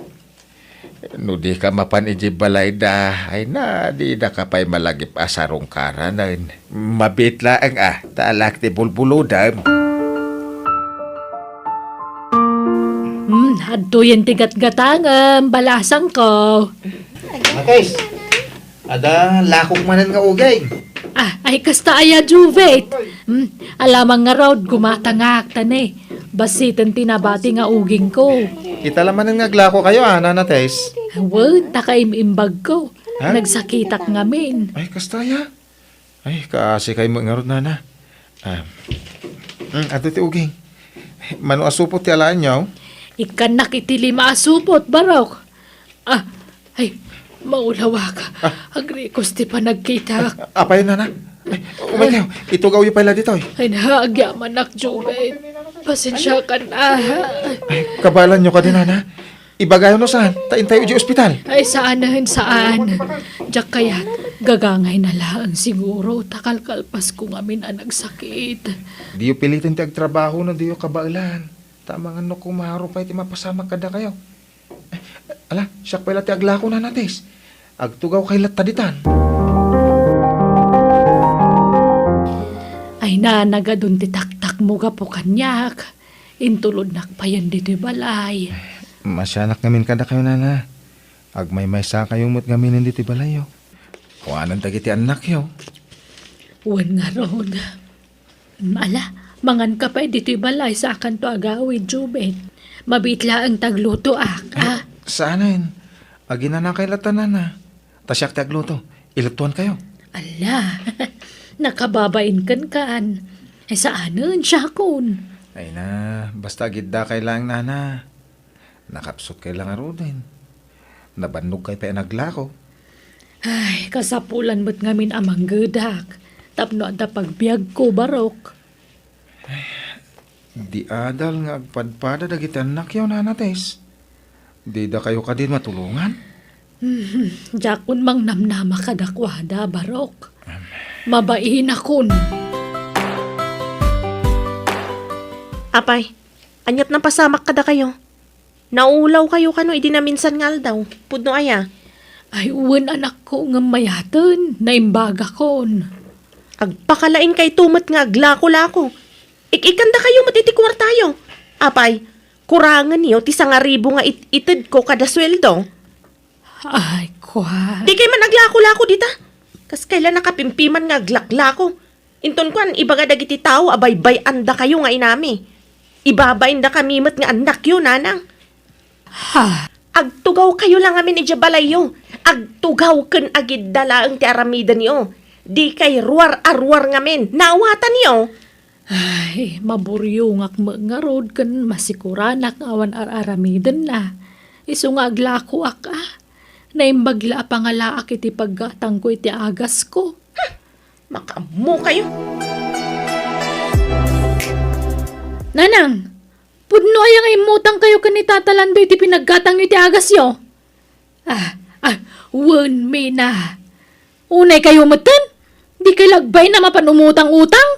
No di ka mapan iji balay da, ay na, di da ka pa'y malagip asarong karanan. Mabit laang talak ti bulbuludam. Hadto yan tigat-gatangam, balasang ko. Guys, ada lakok manan nga ugay. Ay kasta aya Juvet. Alamang nga raw gumatangak tane. Basitan tinabati nga uging ko. Kita laman nga glako kayo, nanates. Wag, takaimimbag ko. Ha? Nagsakitak ngamin. Ay, kastaya. Ay, kasi kayo mga rod, nana. Ato ti uging. Mano asupot ti alaan niyo? Ikan nakitili maasupot, barok. Ay, maulawa ka. Agrikos ti pa nagkita. Apay, nana. Ay, umay kayo. Itugaw yung pala dito. Ay, naagyaman nak, Juvet. Pasensya ka na. Ay, kabalan nyo ka din, nana. Ibagayon no saan? Tain tayo di ospital. Ay, saan. Diyak kaya, gagangay na lang siguro. Takalkalpas ko ngamin ang nagsakit. Di yung pilitin ti agtrabaho na di yung kabailan. Tama nga no kumaro pa iti mapasama kada kayo. Ala, siyak pala ti aglako na natis. Agtugaw kay lataditan. Ay na, nagadun ti taktak mo ga po kanyak. Intulod nakpayan dito balay. Masyanak ngamin kada kayo, nana. Agmay-may sa kayo mo't ngamin hindi ti balayo. Kuanan tagi ti anak yo. Wan nga rod. Ala, mangan ka pa dito balay sa akan to agawid, Jubet. Mabitla ang tagluto Saanin? Agina na kay latanan na. Tasyak ti agluto. Ilatuan kayo. Ala, nakababain kan. Ay saanan siya kun? Ay na, basta gidda kay lang, nana. Nakapsot kay lang arudin. Nabannog kay pa naglako. Ay, kasapulan mo't ngamin amang gedak. Tapno at pagbiag ko, barok. Di adal nga agpadpada dagiti anak yaw, nanates. Di da kayo ka din matulungan? Jakun mang namnama kadakwada, barok. Mabain akon. Apay, anyat na pasamak kada kayo. Naulaw kayo kano, idi na minsan ngal daw. Pudno aya. Ay, uwan anak ko nga mayatan. Naimbaga kon. Agpakalain kay tumat nga aglako-lako. Ikikanda kayo matitikwar tayo. Apay, kurangan niyo ti 1,000 nga itid ko kada sweldo. Ay, kwa. Di kay man aglako-lako dita. Kas kailan nakapimpiman nga aglaklako. Inton kuan ibaga dagiti tao abay-bay anda kayo nga inami. Ibabain da kami met nga anak yun, nanang. Ha? Agtugaw kayo lang amin ija balayo. Agtugaw ken agid dalaeng ti aramida niyo. Di kay ruar-arwar ngamin. Naawatan niyo. Ay, maburyong nga rod kan masikuranak awan aramidan na. Isu nga aglako Naimbagla pangalaak iti paggatang ko iti agas ko. Makamu kayo. Nanang, Pudno ay ang imutang kayo kanitatalan iti pinaggatang iti agas yo. Wen, Mina. Unay kayo matan? Di kay lagbay na mapanumutang-utang?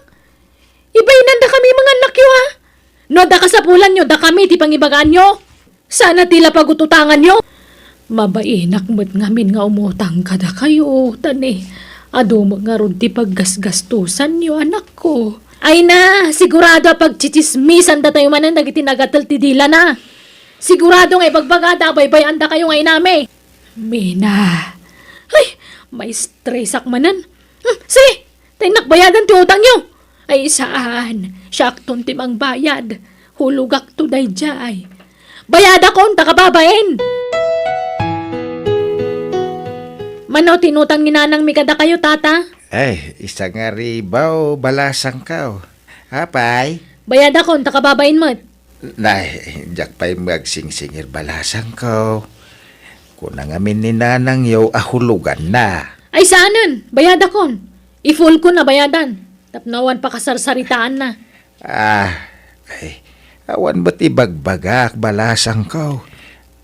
Ibainan da kami mga anak yo ha. No da kasapulan nyo, da kami ti pangibagaan nyo. Sana tila pagututangan nyo. Mabainak mo't ngamin nga umutang kada kayo, tani. Ado mo nga ron ti paggasgastusan nyo, anak ko. Ay na, sigurado pag chichismisan da tayo manan nagiti nagatal ti dila na. Sigurado nga ipagbagada, baybayan da kayo ngay nami. Mina. Ay, may stressak manan. Sige, tayo nakbayadan ti utang nyo. Ay saan? Syakton ti mang bayad. Hulugak to day jay. Bayad akong takababain. Mano tinutang ni nanang mikada kayo, tata? Ay, isa nga ribaw, balasang ka. Apay? Bayad akong takababain mo't. Nay, jak pa'y magsingsingir balasang ko. Kung nangamin ni nanang yaw, ahulugan na. Ay saanan? Bayad akong. I-full ko na bayadan. Tapnawan pa kasarsaritaan na. Ay, awan ba't ibagbagak, balasang ko.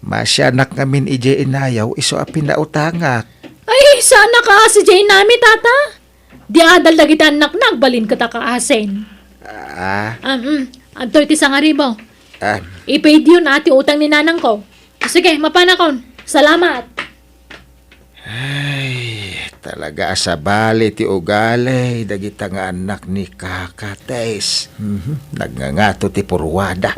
Masyanak ngamin ije inayaw, iso apin na utangak. Ay, sana ka si Jay nami, tata. Di adal na kita anak nagbalin ka ta kaasin. Antoy ti sangaribo. I-paid yun ati utang ni nanang ko. Sige, mapanakon. Salamat. Ay, talaga asabali ti ugali, dagita nga anak ni kakates. Nagngangato ti purwada.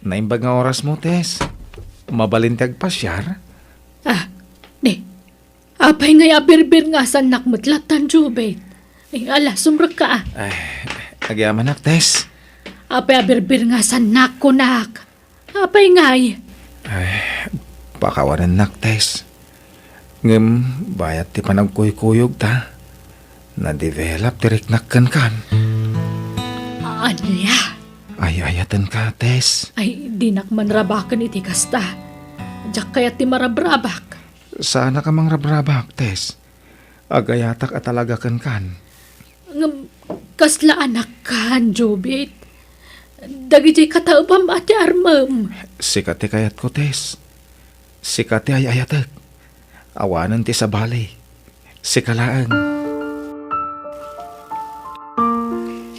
Naimbag nga oras mo, Tess. Mabalintag pasyar. Apay ngay abirbir nga sa nakmutlatan, Jubet. Ay, ala, sumrag ka. Ay, nagyaman nak, Tess. Apay abirbir nga sa nakunak. Apay ngay. Ay, pakawanan nak, Tess. Ngem, bayat ti panagkuyukuyog ta. Na-develop tirik nakkan-kan. Anya? Ay, ayatan ka, Tess. Ay, di nakmanrabakan iti kasta. Diyak kaya ti marabrabak. Sana ka mang rabrabak, Tess. Agayatak at talaga kan. Kasla anak kan, Jubit. Dagiti kataubam ati armam. Sikati kayat ko, Tess. Sikati ay ayatak. Awanan ti sabali. Sikalaang.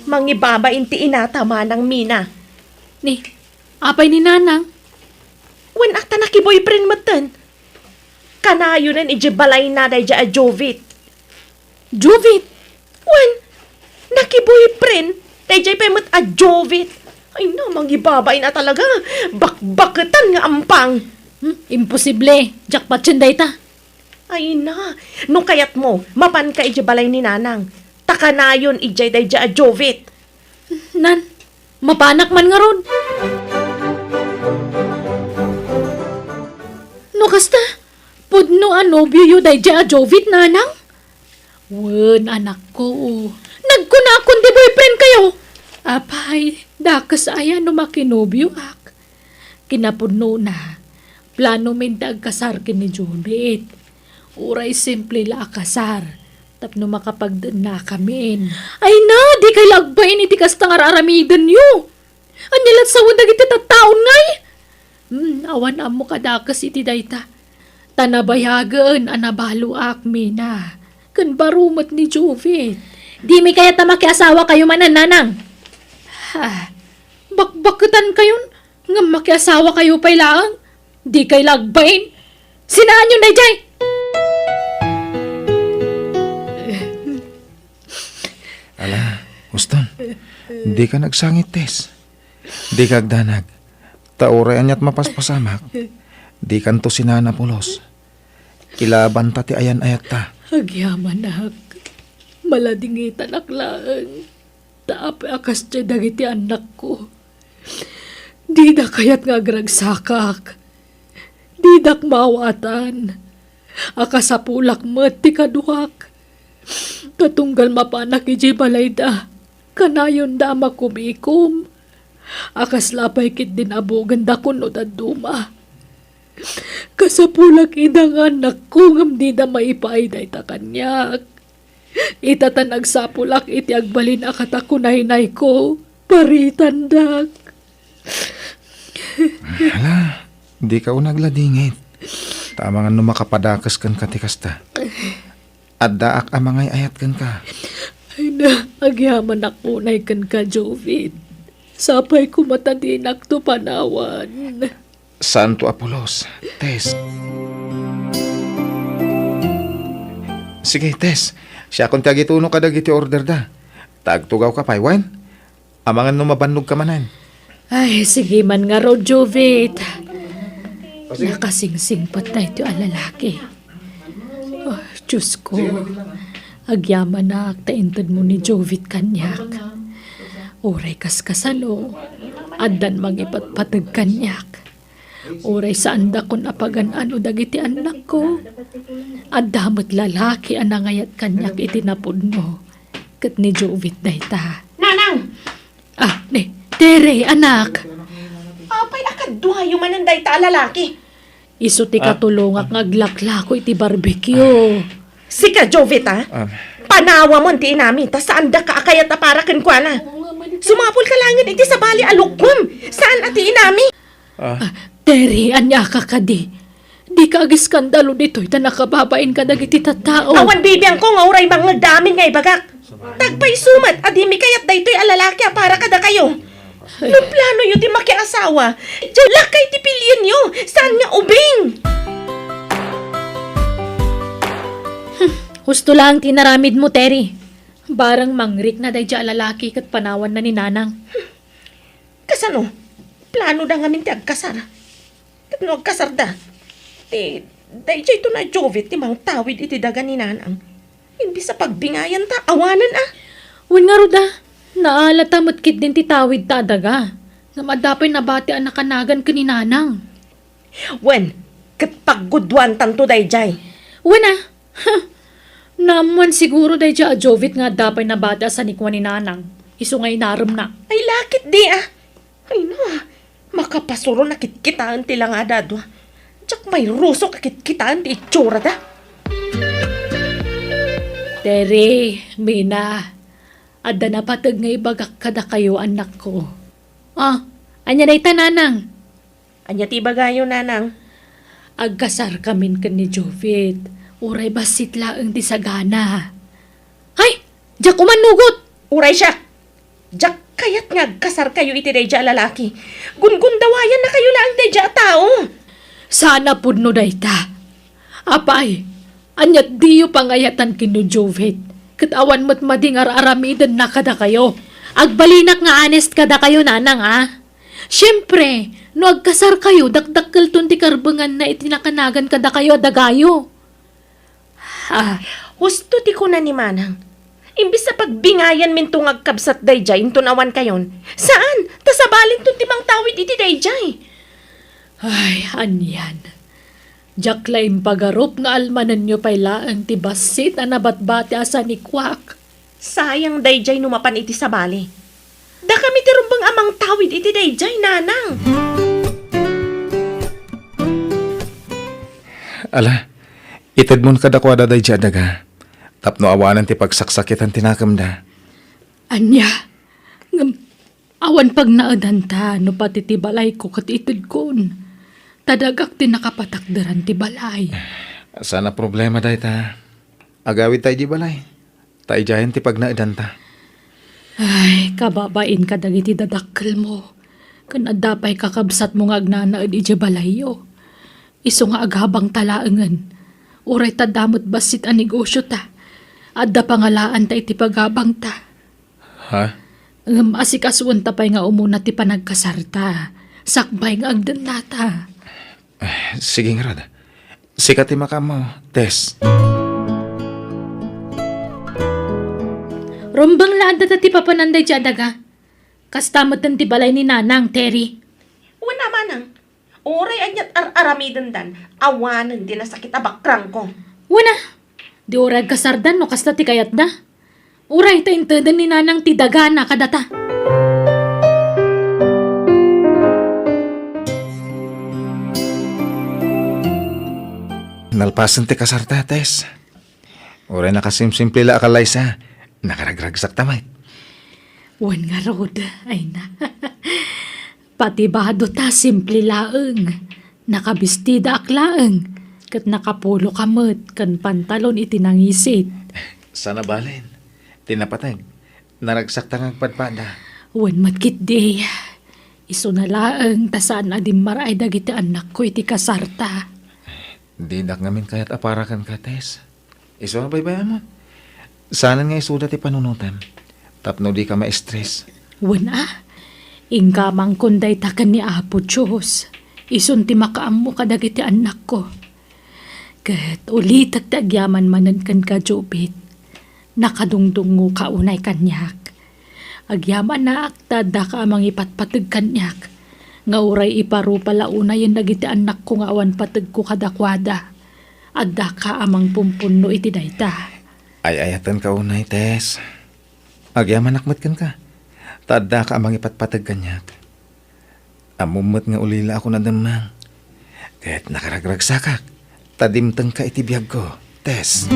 Mangibabain ti inatama ng Mina. Ni, apay ni nanang. Wen ata naki-boyfriend mo tan. Kanayo nan ijibalay na day a Jovit. Jubit! Wen, naki-boyfriend day pa mat a Jovit. Ay na, mangibabain na talaga. Bakbaketan nga ampang. Imposible. Jackpot yun day ta. Ay na, nung kayat mo, mapan ka ijibalay ni nanang. Takanayon ijay day a Jovit. Nan, mapanak man nga ron. No kasta, pudno anobyo yu day a Jovit nanang? Wen, anak ko. Nagkunakon di boyfriend kayo. Apay, dakas aya no makinobyo ak. Kinapudno na. Plano min dagkasar kini Jovit. Uray simple la akasar. Tapno makapagdan na kamin. Ay na, di kay lagbayin iti kasta nga raramidan nyo. Anyalat sa wanda iti tattaon ngay. Awan amo kadakas iti dayta. Tanabayagan anabalo ak, Mina. Kan barumat ni Jovit. Di may kaya makiasawa kayo manan, nanang. Bakbakutan kayon. Nga makiasawa kayo pa'y laang. Di kay lagbayin. Sinaan nyo na jay. Ala, Uston, di ka nagsangit, Tess. Di ka agdanag. Tauray anyat mapaspasamak. Di kanto sinana pulos. Ilaban ta ti ayan ayat ta. Agyaman ak. Maladingitan aklaan. Taap akas tiya dagiti anak ko. Di da kayat nga agragsakak. Di dak mawatan. Akasapulak met ti kaduhak. Katunggal mapanak iji balayda. Kanayon da makumikom. Akas lapay kit din abogan da kuno da duma. Kasapulak idang anak ko ngam di da maipaiday ta kanyak. Itatan agsapulak iti agbalin akatakunay-nay ko. Paritandak. Hala, di ka nagladingit. Tama nga makapadakas kan katikasta. At daak amangay ayat kan ka. Ay na, agyaman akunay kan ka, Jovit. Sapay ko matadinak to panawan. Santo Apolos, Tess. Sige, Tess. Siya kung tagituno ka dagiti order da. Tagtugaw ka pa, wine. Amangan mabannog ka manan. Ay, sige man nga ro, Jovit. Nakasingsing patay ito ang lalaki. Oh, Diyos ko. Agyaman na aktaintad mo ni Jovit kanyak. Oray kaskasano. Addan magipatpatag kanyak. Oray saan da kun apagan ano dagiti anak ko. Adamot lalaki anangayat kanyak itinapod mo. Kat ni Jovit na ita. Nanang! Ah, Tere, anak. Apay akadwa yung mananday ta lalaki. Iso ti katulungak ngaglaklako iti barbecue. Sika, Jovit, ha? Panawa mo ti inami, ta saan da ka akayat na para na. Sumapol ka langit iti sa bali alukwam. Saan ati inami? Tere, anya ka di. Di ka agiskandalo dito, ita nakababain ka dagiti tattao. Awan bibiyang ko nga uray bang nagdamin nga ibagak. Tagpay sumat, adimi kayat da ito'y alalaki para kada kayo. Nung plano yun di makiasawa, dyan lakay ti pilyan nyo, saan nga ubing? Husto lang tinaramid mo, Terry. Barang mangrik na day dya lalaki kat panawan na ni Nanang. Kasano? Plano da nga minti agkasar. Kat no agkasar da. Day ito na Jovit, ti mang tawid iti daga ni Nanang. Hindi sa pagbingayan ta, awanan ah. Wan nga ruda, naalata matkit din ti tawid ta daga. Nga madapay nabati ang nakanagan ka ni Nanang. Wen, kat paggudwan tanto day jay. Wan ah, naman siguro day dya Jovit nga dapay nabati sa nikwa ni Nanang. Iso ngay naram na. Ay lakit di ah. Ay no ah, makapasuro na kitkitaan ti lang adadwa. Tsak may ruso kakitkitaan ti itsura da. Tere, Mina, adda na patag nga ibagak kada kayo anak ko. Ah, anya na Nanang. Anya ti bagayo nanang. Agkasar kamin ka ni Jovit. Uray basit laang di sagana. Ay, diyak umanugot. Uray siya. Jak kayat nga kasar kayo iti dayja lalaki. Gungundawayan na kayo lang dayja tao. Sana pudno dayta. Apay, anyat diyo pangayatan kinu Jovit. Katawan mo't mading aramidan na kada kayo. Agbalinak nga honest kada kayo, Nanang, ah. Siyempre, no agkasar kayo, dakdakkel ti karbangan na itinakanagan kada kayo dagayo. Ah, husto ti ko na ni manang. Imbis sa pagbingayan min tong agkabsat dayjay, intunawan kayon. Saan? Tasabalin tong timang tawid iti dayjay. Ay, anyan. Jaklay pagarup nga almanan nyo pailaan ti basit na nabatbati asa ni Kwak. Sayang dayjay numapan iti sabali. Da kami ti rumbang amang tawid iti dayjay, nanang. Ala, itad mo kadakwada day daga. Tapno awanan ti pagsaksakitan tinakam da. Anya, awan pag naadan ta, no pati ti balay ko kat itid kon. Tadagak ti nakapatakdaran ti balay. Sana problema day ta. Agawid tayo di balay. Tayo jayan ti pagnaadan ta. Ay, kababain ka dagiti dadakkel mo. Kanadapay kakabsat mo nga agnanaad iti balayo. Iso nga aghabang talaangan. Uray ta damot basit ang negosyo ta. Adda pangalaan ta iti paghabang ta. Ha? Asikasuan ta pa'y nga umuna ti panagkasarta. Sakbay nga agdan nata. Sige nga rad. Sikat ti makamo, Tess. Rombang laad na ti papananday ti adaga. Kastamot ti balay ni Nanang, Terry. Una manang. Uray anyat aramidan dan. Awanan din na sakit abakrang ko. Wana, di uray kasardan no kasta ti kayat da. Uray ta intedan ni Nanang ti dagana kadata. Nalpasan ti kasarta, Tess. Oray nakasimsimple la akalay sa. Nakaragragsak tamay. Wan nga rod, ay na. Pati bado ta simple laeng. Nakabistida aklaeng. Kat nakapulo kamot, kan pantalon itinangisit. Sana balin. Tinapatag. Naragsak tangang padpada. Wan matkit di. Iso na laeng, tasaan na di maray dagiti anak ko iti kasarta. Di dak ngamin kayat aparakan ka, Tess. Iso na baybayan mo. Sana nga isudat ipanunutan. Tapno di ka ma-stress. Wan ingkamang kunday takan ni Apo Diyos. Isun ti makaam mo kadagiti anak ko. Kat ulit at tagyaman manan kan ka, Jobit. Nakadungdungo ka unay kanyak. Agyaman na aktad da ka amang ipatpatag kanyak. Nga uray iparu pala unay yung nagiti anak ko nga awan patag ko kadakwada. At da ka amang pumpuno iti dayta. Ay ayatan ka unay, Tess. Agyaman nakmat kan ka. Tadda ka amang ipatpatag kanyak. Amumot nga ulila ako na damang. Kahit nakaragragsakak. Tadimtang ka itibiyag ko, Tess.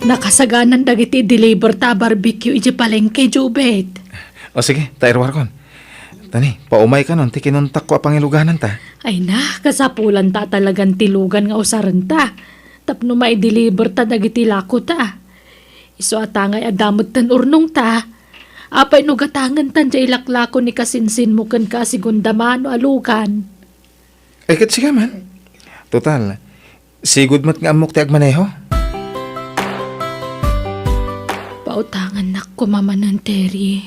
Nakasaganan dagiti deliver ta barbecue iti palengke, Jobet. O sige, tayo warkon. Tani, paumay ka nun, tikinuntak ko pangiluganan ta. Ay na, kasapulan ta talagang tilugan nga usaran ta. Tapno may deliver ta dagiti lako ta. Iso atangay adamot tan urnong ta. Apay no gatangan tan jay laklako ni kasinsin mo kan ka sigundaman o alukan. Ay, kat siya man. Total, sigud mat nga amok ti agmaneho. Pautangan nak ko mamanan, Terry.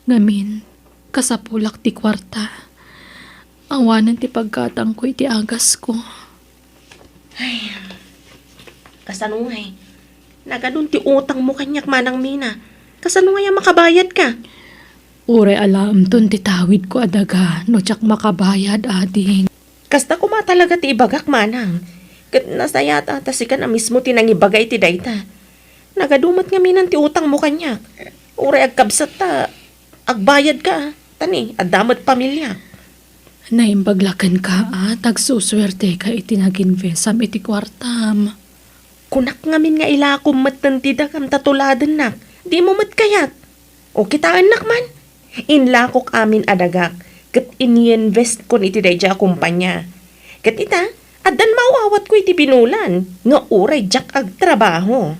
Ngamin, kasapulak ti kwarta. Awanan ti pagkatang ko iti agas ko. Kasanungay. Nagadun ti utang mo kanyak manang mina. Kasanungay ang makabayad ka. Ure alam ton ti tawid ko adaga no tsak makabayad ading. Kasta ko talaga ti ibagak manang. Kat nasayata tasikan na mismo tinangibagay ti dayta. Nagadumat nga minan ti utang mo kanyak. Ure agkabsat ta. Agbayad ka. Tani, adamat pamilya. Naimbaglakan ka agsuswerte ka iti nag-invest iti kwartam. Kunak ngamin nga ilakom matantida kam tatuladan nak. Di mo matkayat. O kita anak man. Inlakok amin adagak. Kat ini-invest ko iti dayja kumpanya. Kat ita, adan mauawat ko iti pinulan. Nga uray jak ag trabaho.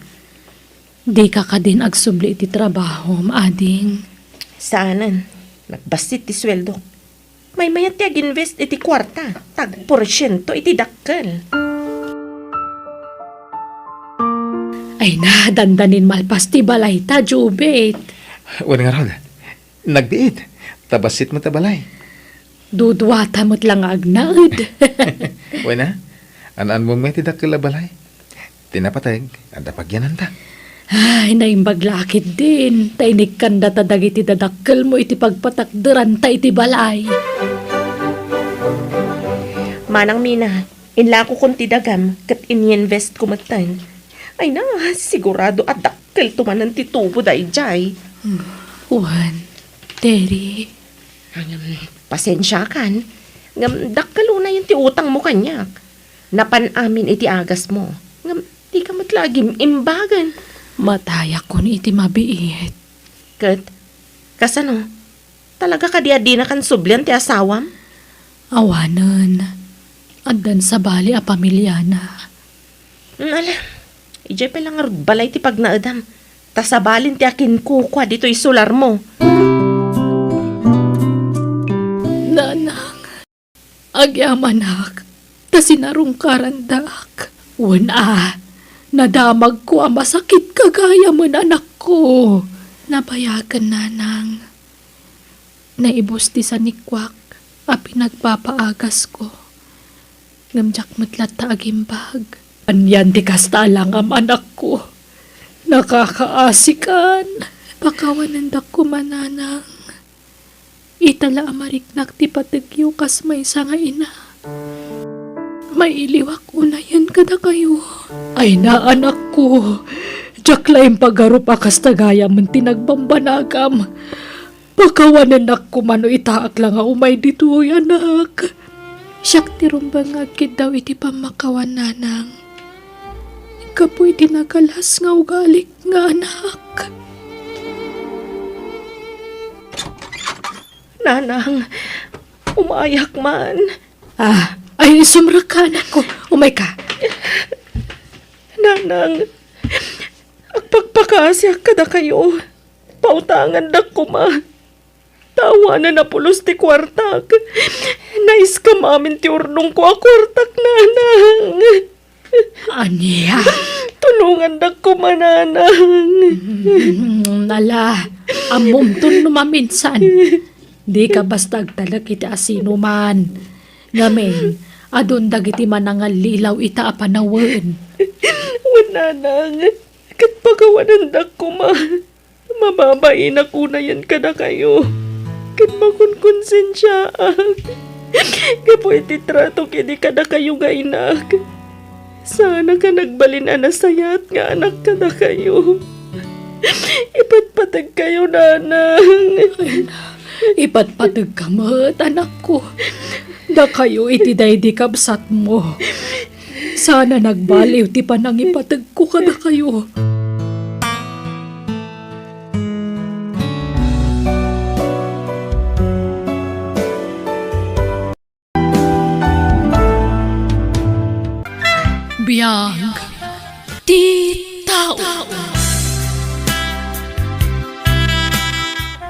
Di ka ka din agsubli iti trabaho, maading. Saanan, nagbasit ti sweldo. May mayat ti ag-invest iti kwarta. Tag porsyento iti dakkel. Ay na, dandanin malpas ti balay ta, Jubit. Wala nga rod. Nagdiit. Tabasit mo tabalay. Dudwata mo't lang agnaid. Wala. Anaan mo may tidak kalabalay. Tinapatag. Ada pagyanan ta. Ay, naimbaglakit din. Tainig kanda tadag iti dadakkel mo iti pagpatakderan ta iti balay. Manang mina, inlako kong tidagam kat ini-invest ko matan. Ay na, sigurado at dakkel tumanan ti tubo day jay. Juan, Terry. Pasensya kan. Ngam dakkel una yung ti utang mo kanyak. Napan-amin iti agas mo. Ngam di ka matlagim imbagan. Mataya ko ni iti mabiit. Kat, kasano? Talaga ka di na kan sublian ti asawam? Awanan. Addan sa bali a pamilyana. Ala, ijay pa lang balay ti pagnaadam. Tasabalin ti akin kukwa dito isular mo. Nanang, agyamanak, tasinarong karandak. Una, nadamag ko ang masakit kagaya mo anak ko. Nabayagan nanang. Naibos ti sa nikwak, a pinagpapaagas ko. Ngamjak matlat ta agimbag. Anyan ti kasta lang ang anak ko. Nakakaasikan. Pakawanan ko mananang. Itala amariknak ti patigyo kas may nga ina. May iliwak unayan kada kayo. Ay na anak ko. Jakla yung pagarup akas tagaya man tinagbambanagam. Pakawanan ko mano itaak lang nga umay dito anak. Siyak ti rumbang agkid daw iti pamakawan nanang. Kapoy tinagalas nga ugalik nga anak. Nanang, umayak man. Ay sumrakanan ko. Umay ka. Nanang, agpagpakasya kada kayo. Pautangan na ko ma. Tawa na napulos ti kwartak. Nais ka mamin ti urnong ko a kwartak, nanang. Anya. Tulungan na ko mananang. Nala, amom tun numaminsan. Di ka basta agtalag iti asino man. Ngamen, adon dagiti manangal lilaw ita apanawen. Nanang, kat pagawanan da ko ma. Mababain ako na yan kada kayo. Kat makunkonsensya ak. Kapoy ti trato kini kada kayo nga inak. Sana ka nagbalin anasayat nga anak kada kayo. Ipatpatag kayo, nanang. Ipatpatag ka mat, anak ko. Da kayo itiday di kabsat mo. Sana nagbaliw ti panang ipatag ko kada kayo. Biyag ti tao.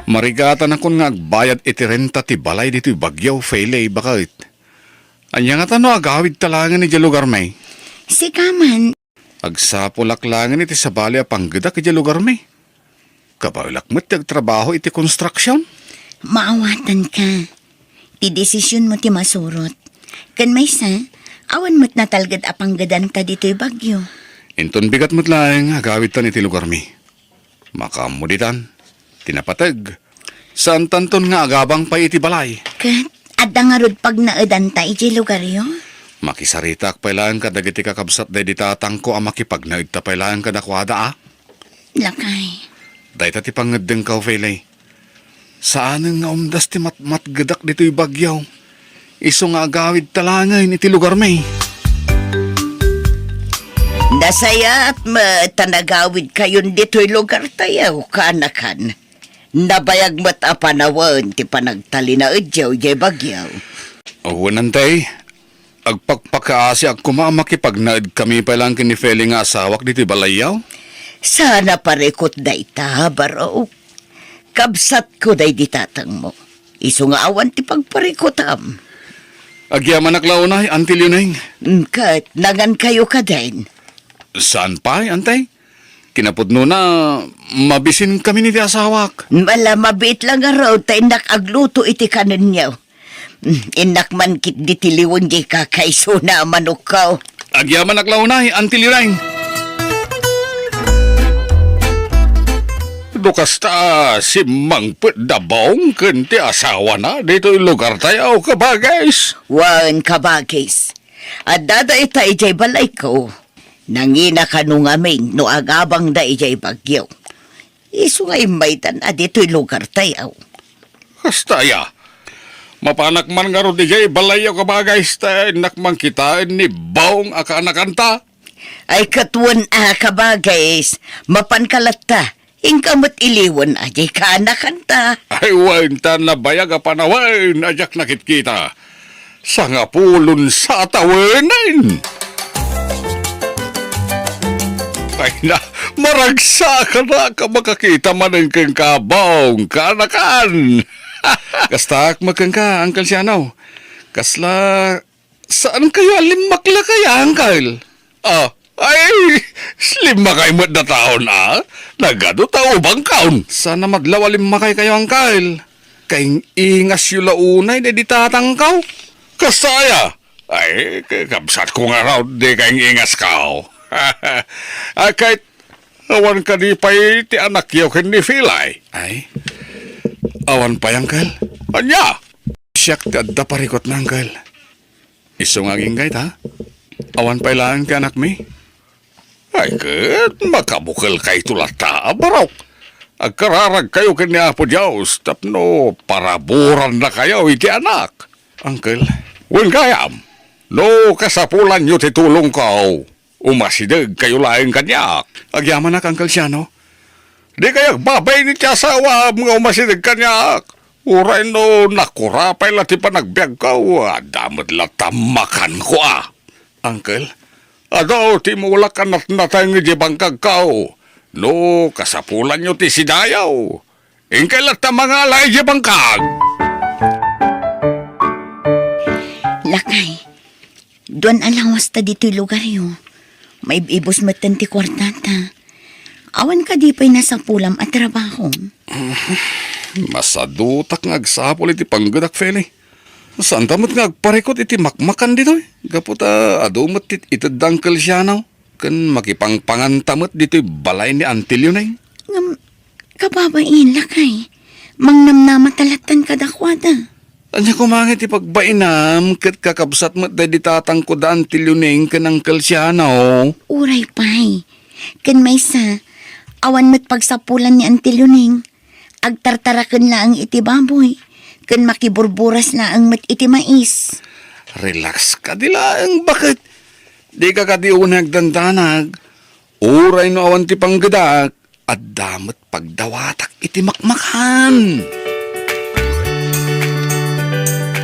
Marigatan akon nga agbayad iti renta ti balay dito Bagyaw, Faylay, bakit? Anya nga tano agawid talangan ni lugar may. Sikaman, Agsapulak langan iti sabali a panggadak iti lugar may. Kabaulak mo't trabaho iti construction. maawatan ka. Ti desisyon mo ti masurot. Kan may sa, awan mo't natalgad apang gadan ta dito'y Bagyo. Inton bigat mo't lang agawid tan iti lugar may. Makamuditan, tinapatag. Saan tanton nga agabang pa iti balay. Kat, adda nga rod pag naedan ta iti lugar yo. Makisaritak pailaan ka dagiti kakabsat day ditatang ko ang makipagnaig ta pailaan ka dakwada Lakay. Day ti pangedeng ka, Faylay. Saan nga umdas ti matgadak dito'y Bagyaw? Iso nga agawid talangay iti lugar may. Nasaya at matanagawid kayon dito'y lugar tayo, kanakan. Nabayag mo't apanawan ti panagtali na udyaw jay Bagyaw. O nantay, agpagpakaasi ak makipagnaid kami pailang kini Feli nga asawak dito'y balayaw. Sana parekot day ta, baro. Kabsat ko day ditatang mo. Iso nga awan ti pagparikotam. Agyaman aklaunay, antil yun Kat, nangan kayo ka din. Saan pa, antay? Kinapudno na, mabisin kami ni ti asawak. Malamabit lang nga raw, ta inak agluto iti kanon niyaw. Inak man kit ditiliwan di kakaiso na manukaw. Agyaman aklaunay, antil yun Dukas ta si Mang Dabong kenti asawa na dito'y lugar tayo kabagais. Wan kabagis. At dada ita ijay balay ko. Nangina ka nung amin no agabang da ijay Bagyaw. Iso nga imaytan a dito'y lugar tayo. Kastaya. Mapanak man nga ro di jay balayo kabagais ta nakman kita ni Baong akanakanta. Ay katuan kabagis. Mapankalata. Ingkamot iliwan ajay ka nakanta. Ay waintan na bayag a panawain ajak nakit kita. Sa nga pulon sa tawanan. Ay na, maragsa ka na ka makakita man ang kang kabaong kanakan. Kastak magkang ka, Uncle Sianaw. Kasla, saan kayo alimakla kaya, Uncle? Ay, lima kayo mo't na taon Nagado tao bang kaon? Sana madlaw lima kayo, Uncle. Kaing ingas yung launay na di tatangkaw. Kasaya. Ay, kabsat ko nga raw di kaing ingas kao. Kahit awan ka di pa'y ti anak yaw ken ni Filay. Ay, awan pa yung Uncle. Anya? Siyak ti adda parikot na, Uncle. Iso nga gingay ta? Awan pa ilaan ka anak mi? Ay, kat makabukal kay tulata, barok. Agkararag kayo kanya po Diyos, tapno paraburan na kayo iti anak. Uncle, wen kayam, no kasapulan nyo titulong ko. Umasidag kayo laing kanyak. Agyaman na kang kalsyano. Di kayak babay ni tiyasawa mga umasidag kanyak. Uray no nakurapay lati pa nagbiag ka. Damad latamakan ko Uncle, ado ti mulak ka natnatay nga di bangkag ka. No, kasapulan nyo ti sidayaw. Ingkay lata mga alay di bangkag. Lakay, doon alawas ta dito'y lugar yo. May ibos matan ti kwartata. Awan ka di pa'y nasa pulam at trabaho. Masadutak nga agsapol iti panggadak, Feli. Saan tamot nga agparekot iti makmakan dito. Gaputa adumot itadang kalsyanaw. Kan makipangpangan tamot dito'y balay ni Antilio na yun. Kababain, Lakay. Mangnamnamatalatan ka dakwada. Anya kumangit ipagbainam kat kakabsat mo't day ditatang ko da Antilio na yun kanang kalsyanaw. Uray pay. Kan may sa, awan mo't pagsapulan ni Antiluning. Agtartarakan na ang iti baboy. Kan makiburburas na ang mat iti mais. Relax ka dilaang bakit? Di ka kadi unag dandanag. Uray no awan ti panggadak. At damot pagdawatak iti makmakan.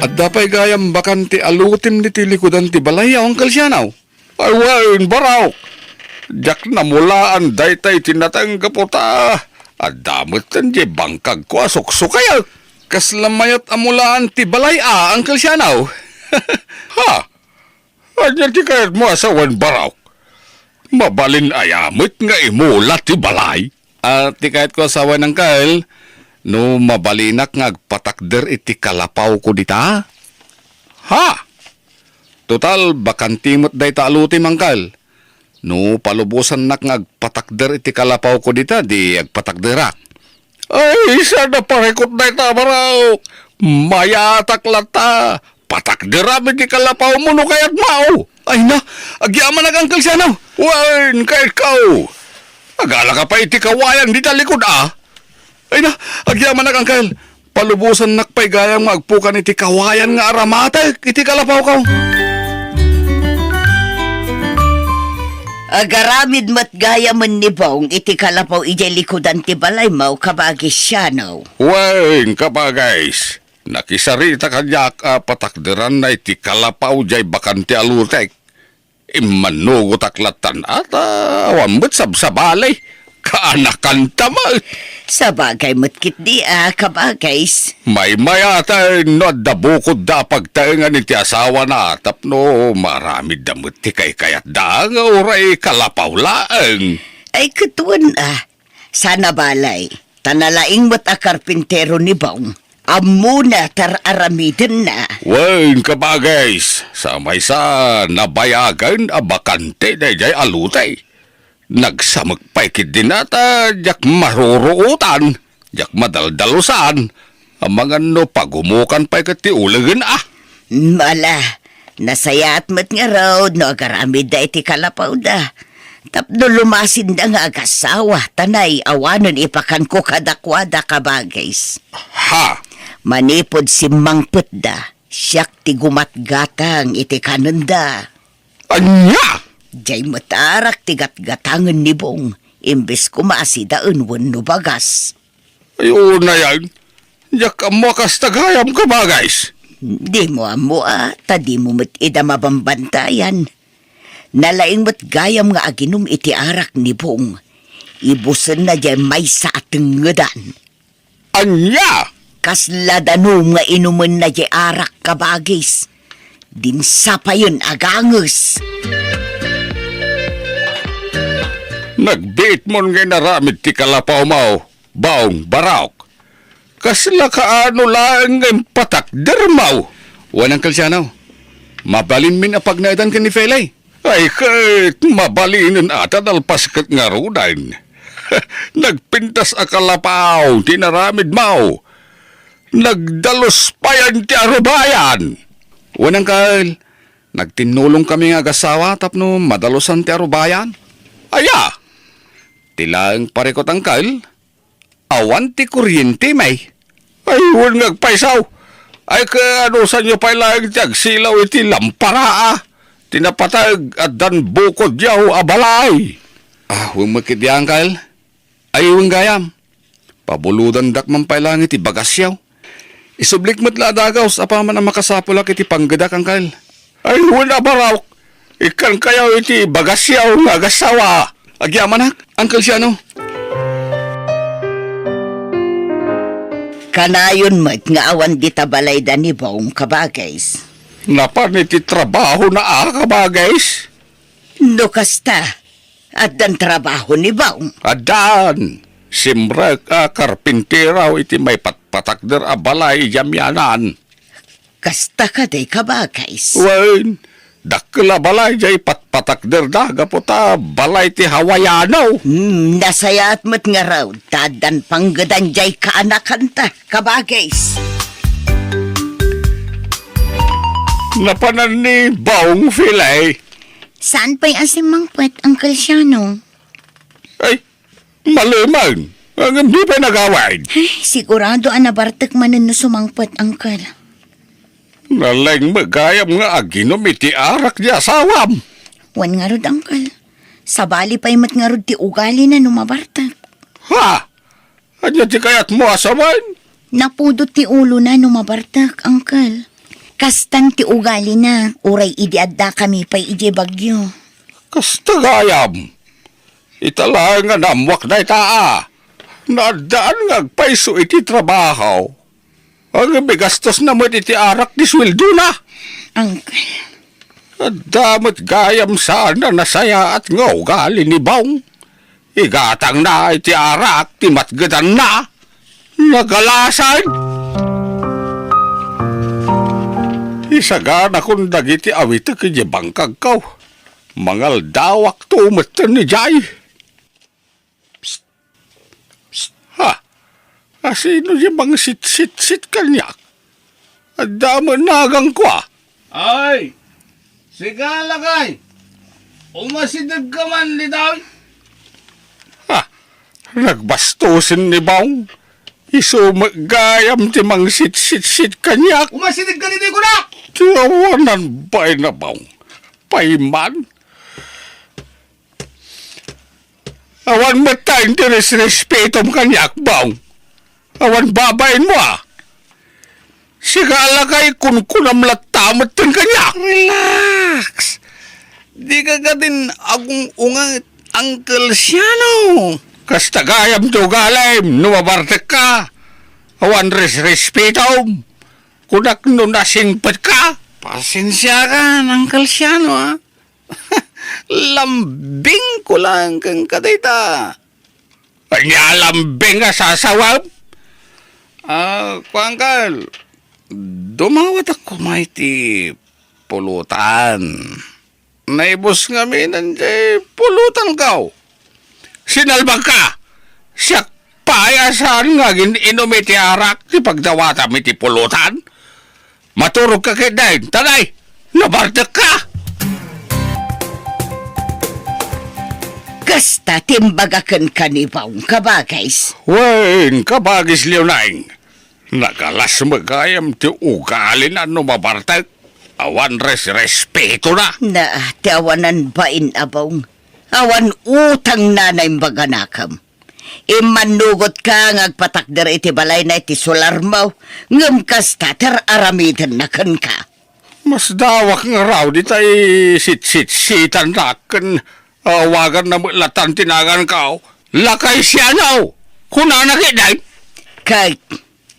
At dapay gayam bakan ti alutim ni ti likudan ti balay ang kalsyanaw. Ay wain baraw. Jak na mulaan daytay tinatanggap po ta. At damot tan di bangkag ko asok-sukaya. Kaslamayat amulaan ti balay ang kalsyanaw. Ha? Anya ti kayat mo asawan baraw. Mabalin ayamit nga imulat ti balay. At ti kahit ko asawa ng kail, no mabalinak nga agpatakder iti kalapaw ko dita. Ha? Total, bakantimot day taluti mangkal. No palubusan nak nga agpatakder iti kalapaw ko dita, di agpatakderak. Ay, sana parekot day tabaraw. Mayatak lata. Patakderam iti kalapaw mo no kayat mao. Ay na, agyaman nag-angkal siya na. Wain, kahit kau. Agala ka pa iti kawayan di talikod Ay na, agyaman nag-angkal. Palubusan nakpay gayang magpukan iti kawayan nga aramata. Iti kalapaw kau. Agaramid mat gaya man ni Bong iti kalapaw ijay likodan ti balay mau kabagis siya now. Wain, kapagays. Nakisarita kanyak patakderan na iti kalapaw jay bakanti alutek. Imanugo taklatan at awan mo't sabsabalay. Kaanakan tamal. Sa bagay matkit di kabagays. May mayatay no dabukod da pagtaingan iti asawa na tapno marami damot ti kay kayat da nga uray kalapaw laeng. Ay katuan sana balay. Tanalaing mat karpintero ni Bong. Amuna tar aramidin na. Wain kabagays, sa may sa nabayagan bakante na jay alutay. Nagsamagpaikid din ata, jak maruruutan, jak madaldalusan, ang mga no pagumukan pa ikati ulagan Mala, nasayat mat nga raw, no agaramid da iti kalapaw da. Tapno lumasin da nga agasawa, tanay awanon ipakan ko kadakwada kabagays. Ha? Manipod si Mangput da, siyak ti gumatgatang iti kananda. Anya? Jay matarak ti gatgatangan ni Bong, imbes kumasidaan wano bagas. Ayun na yan, jak amakas tagayam ka ba guys? Di mo tadi mo mat ida mabambantayan. Nalaing mat gayam nga aginom iti arak ni Bong, ibusan na jay may sa ating ngadan. Anya? Kasladanom nga inuman na jay arak kabagis. Dinsa pa yun agangus. Nagbiit mo nga naramid ti kalapaw mo, baong barak. Kasla kaano lang ang patakder mo. Wanang kalsyanaw, mabalin min apag naidan ka ni Felay. Ay kahit mabalinin ata dalpaskat nga rudan. Nagpintas a kalapaw, tinaramid mo. Nagdalos pa yan ti arubayan. Wanang kal, nagtinulong kami nga agasawa tapno madalosan ti arubayan. Aya! Tilang parekot ang kal, awan ti kuryente may. Ay, huwag ngagpaisaw. Ay, kaano sa inyo pa ilang tiyag silaw iti lampara tinapatag at dan bukod yaw abalay. Huwag makiti, Uncle. Ayong gayam. Pabuludan dak man pailangit ibagasyaw. Isublik mo't ladagaw sa apaman ang makasapulak iti panggadak, Uncle. Ay, wala baraw. Ikan kayaw iti bagasyaw nga gasawa. Agyaman, Uncle Siano. Kanayon mat nga awan di tabalay da ni Baong kabagays. Napan iti trabaho na kabagays. No kasta, at dan trabaho ni Baong. Adan, simrek karpinteraw iti may patpatakder a balay jamyanan. Kasta ka day kabagays. Wen, dakla balay jay patpatakder daga po ta balay ti Hawaianaw. Nasayat mat nga raw, tadan panggadan jay kaanakan ta, kabagays. Napanan ni Baong Filay. Saan pa'y asimangpwet, Uncle Siano? Ay, malimang. Ang hindi pa nagawain. Ay, sigurado anabartek manan no sumangpwet, Uncle. Nalang magayam nga aginom iti arak di asawam. Wan nga rod, Uncle. Sabali pa'y mat nga rod ti ugali na numabartek. Ha? Anya ti kayat mo asaman? Napudot ti ulo na numabartek, Uncle. Kastan ti ugali na, uray idi adda kami pa'y ije bagyo. Kastagayam. Itala nga namwak na itaa. Nadaan nga agpaiso iti trabaho. Ang bigastos na mo iti arak di sweldo na. Uncle, Damot gayam sana nasaya at nga ugali ni Baong. Igatang na iti arak ti matgadan na. Nagalasan. Isagan akong dagiti awita kaya bangkag kaw. Mangal dawak tumatan ni Jay. Psst. Psst. Ha? Asino yung mga sit-sit-sit kanyak? Adama nagang kwa. Ay! Sigala kay! Umasidag ka man, Lidaw! Ha? Nagbastusin ni Baong. Isumagayam ti mga sit-sit-sit kanyak. Umasidag ka nito ko na! Tiyawanan ba'y na Baong? Paiman? Awan matay ti respetom kanyak, Baong. Awan babayin mo, Sigala kay kunkunam latamat tin kanyak. Relax! Di ka ka din akong ungat, Uncle Siano. Kastagayam to galayim, numabartek ka. Awan respetom. Kunak no nasingpat ka. Pasensya ka, Uncle Siano, Lambing ko lang kang kadita. Anya lambing nga sasawab. Uncle, dumawat ako may ti pulutan. Naibos nga minan di pulutan ka. Sinalbag ka. Siya payasan nga inom iti arak ti pagdawata iti pulutan. Maturog ka kay dahin. Tanay, nabartek ka. Kasta timbagakan ka ni Baong kabagays. Wen, kabagis Leonang. Nagalas magayam ti ugali na numabartek. Awan respeto na. Na tiawanan bain abong. Awan utang nanay baganakam. Imanugot ka ngagpatakder iti balay na iti solar mo. Ngam kasta aramidan na kan ka. Mas dawak nga raw di tay sit-sit-sitan na kan awagan na latan tinagan ka. Lakay siya na. Kuna nakiday. Kay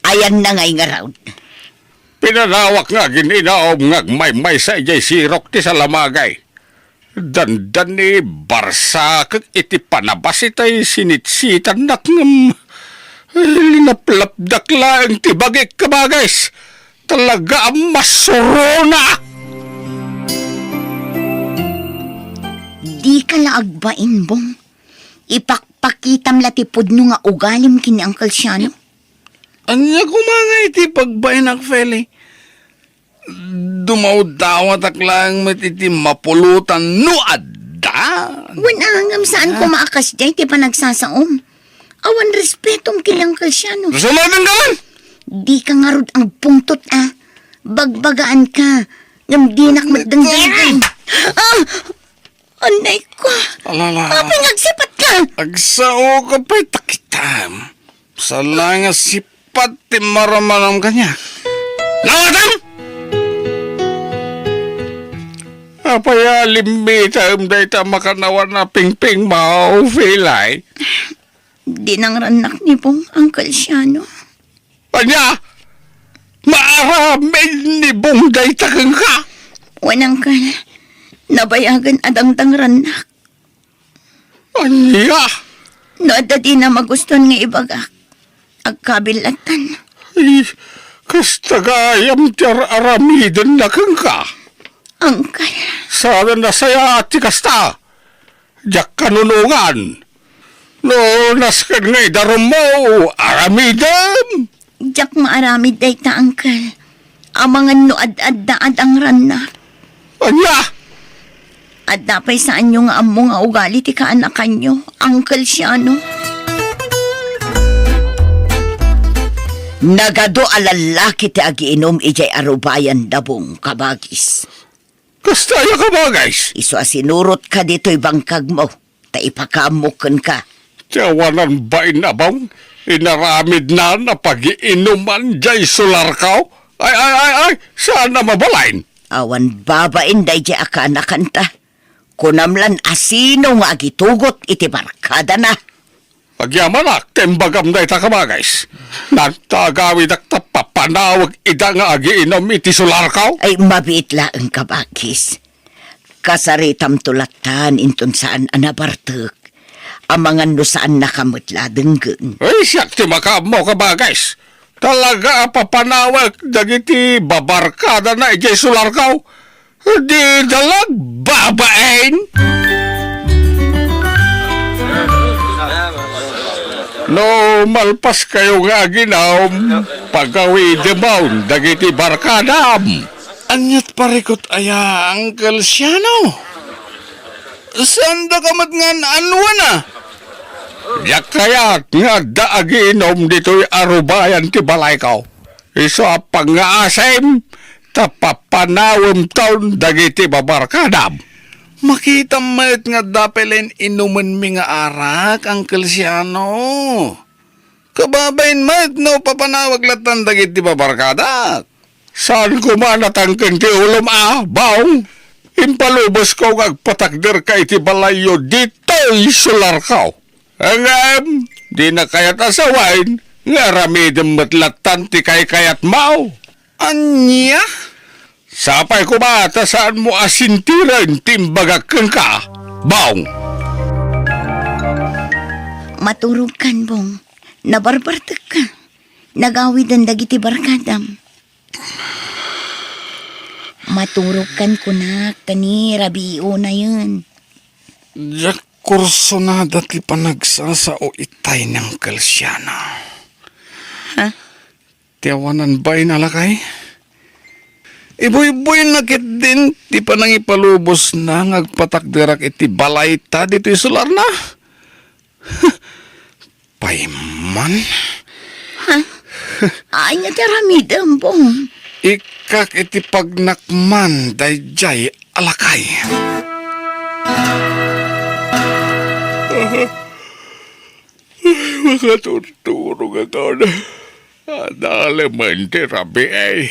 ayan na ngay nga raw. Pinalawak nga gininaom nga may sa ijay sirok ti sa lamagay. Dandan ni Barsa kag iti panabas itay sinitsitan nak ngam. Linaplapdak lang ti bagik kabagays. Talaga ang masurona. di ka laagbain, Bong. Ipakpakitam latipod no nga ugalim kini Uncle Siano. Anya kumangay ti pagbain ak feli. Dumaw-dawat ak lang matiti mapulutan no adda. Wanangam saan ko maakas jay ti panagsasaom. Awan respetom kini Uncle Siano. Sumagan ka man! Di ka nga rod ang pungtot Bagbagaan ka. Ngam di nak matdangdagan. Anay ko. Alala. Apay agsipat ka. Agsao ka pa'y takitam. Sa lang nga sipat ti maramanam kanya. Nawatam! Apaya limitam day ta makanawan na pingping mao filay. Di nang ranak ni Bong ang kalsyano. Anya! Maaramin ni Bungday takang ka! Wanang ka, nabayagan adang ranak. Anya! No, di na maguston nga ibagak. Agkabilatan. Ay, kastagayam tiyar aramidan na kang ka. Angkal. Sana na saya at kasta. Diyak kanunungan. No, naskan ngay darum mo, aramidan. Diyak maaramid day ta, angkal. Amangan no ad-ad na adang ranak. Anya! At dapay saan nyo nga amo nga ugali ti kaanakan nyo, Uncle Siano. Nagado alalaki ti agiinom ijay arubayan dabong kabagis. Kastaya ka ba, guys? Iso asinurot ka dito'y bangkag mo. Ta ipakamukan ka. Tiyawanan ba inabang? Inaramid na pag-iinuman jay sularkaw? Ay, sana mabalain. Awan babain day jay akanakan ta. Kunamlan asino nga agitugot iti barkada na. Agyamanak, tembagam na ita ka ba, guys? Nagtagawid ak tapapanawag ida nga agiinom iti sularkaw? Ay mabit laeng kabagis. Kasaritam tulatan inton saan anabartek. Amangan no saan nakamutla denggen. Ay, siyak ti makamo ka ba, guys? Talaga papanawag dagiti babarkada na ijay sularkaw? Di dalag babain? No, malpas kayo nga ginom, pagawi demon, dagiti barkadam. Anyat parikot aya, Uncle Siano. Saan da kamat nga anwa na? Yak kayat nga daagi inom dito'y arubayan ti balay ko. Iso apang nga asim, tapapanawam taon dagiti babarkadam. Makita mayat nga dapelen inuman mi nga arak, Uncle Siano. Kababain mayat no papanawag latan dagiti babarkada. Saan kumanatangkan ti ulam baong? Impalubos ko agpatakder ka iti balayo dito isularkaw. Angam, di na kayat asawain, nga ramidem matlatan ti kayat mau. Anya? Sapay kumata saan mo asintiran timbagakan ka, baong. Maturog kan, Bong. Nabarbartek ka. Nagawid ang dagiti barkadam. Maturog kan kunak, tani, rabio na yun. Yak kurso na dati pa nagsasao itay ng kalsyana. Ha? Tiyawanan ba'y nalakay? Iboy-boy nakit din, di pa nang ipalubos na ngagpatakdirak iti balay ta dito isular na. Payman? Ha? Ay nga taramidam, Bong. Ikak iti pagnakman dayjay alakay. Makaturturong ako na. Adalaman ti rabi ay.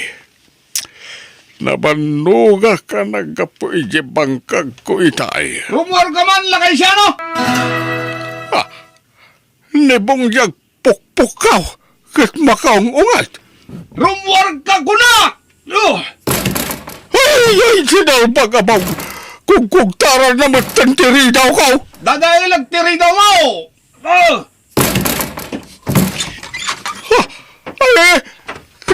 Nabanuga ka nagapo iji bangkag ko itay. Rumor ka man, lakay siya, no? Nibongjag pukpukaw kat makaong ungat. Rumor ka kuna! Ay, sinalbag abaw. Kung kugtaran na matantiri daw ka. Dadailag tiri daw mo! Ay,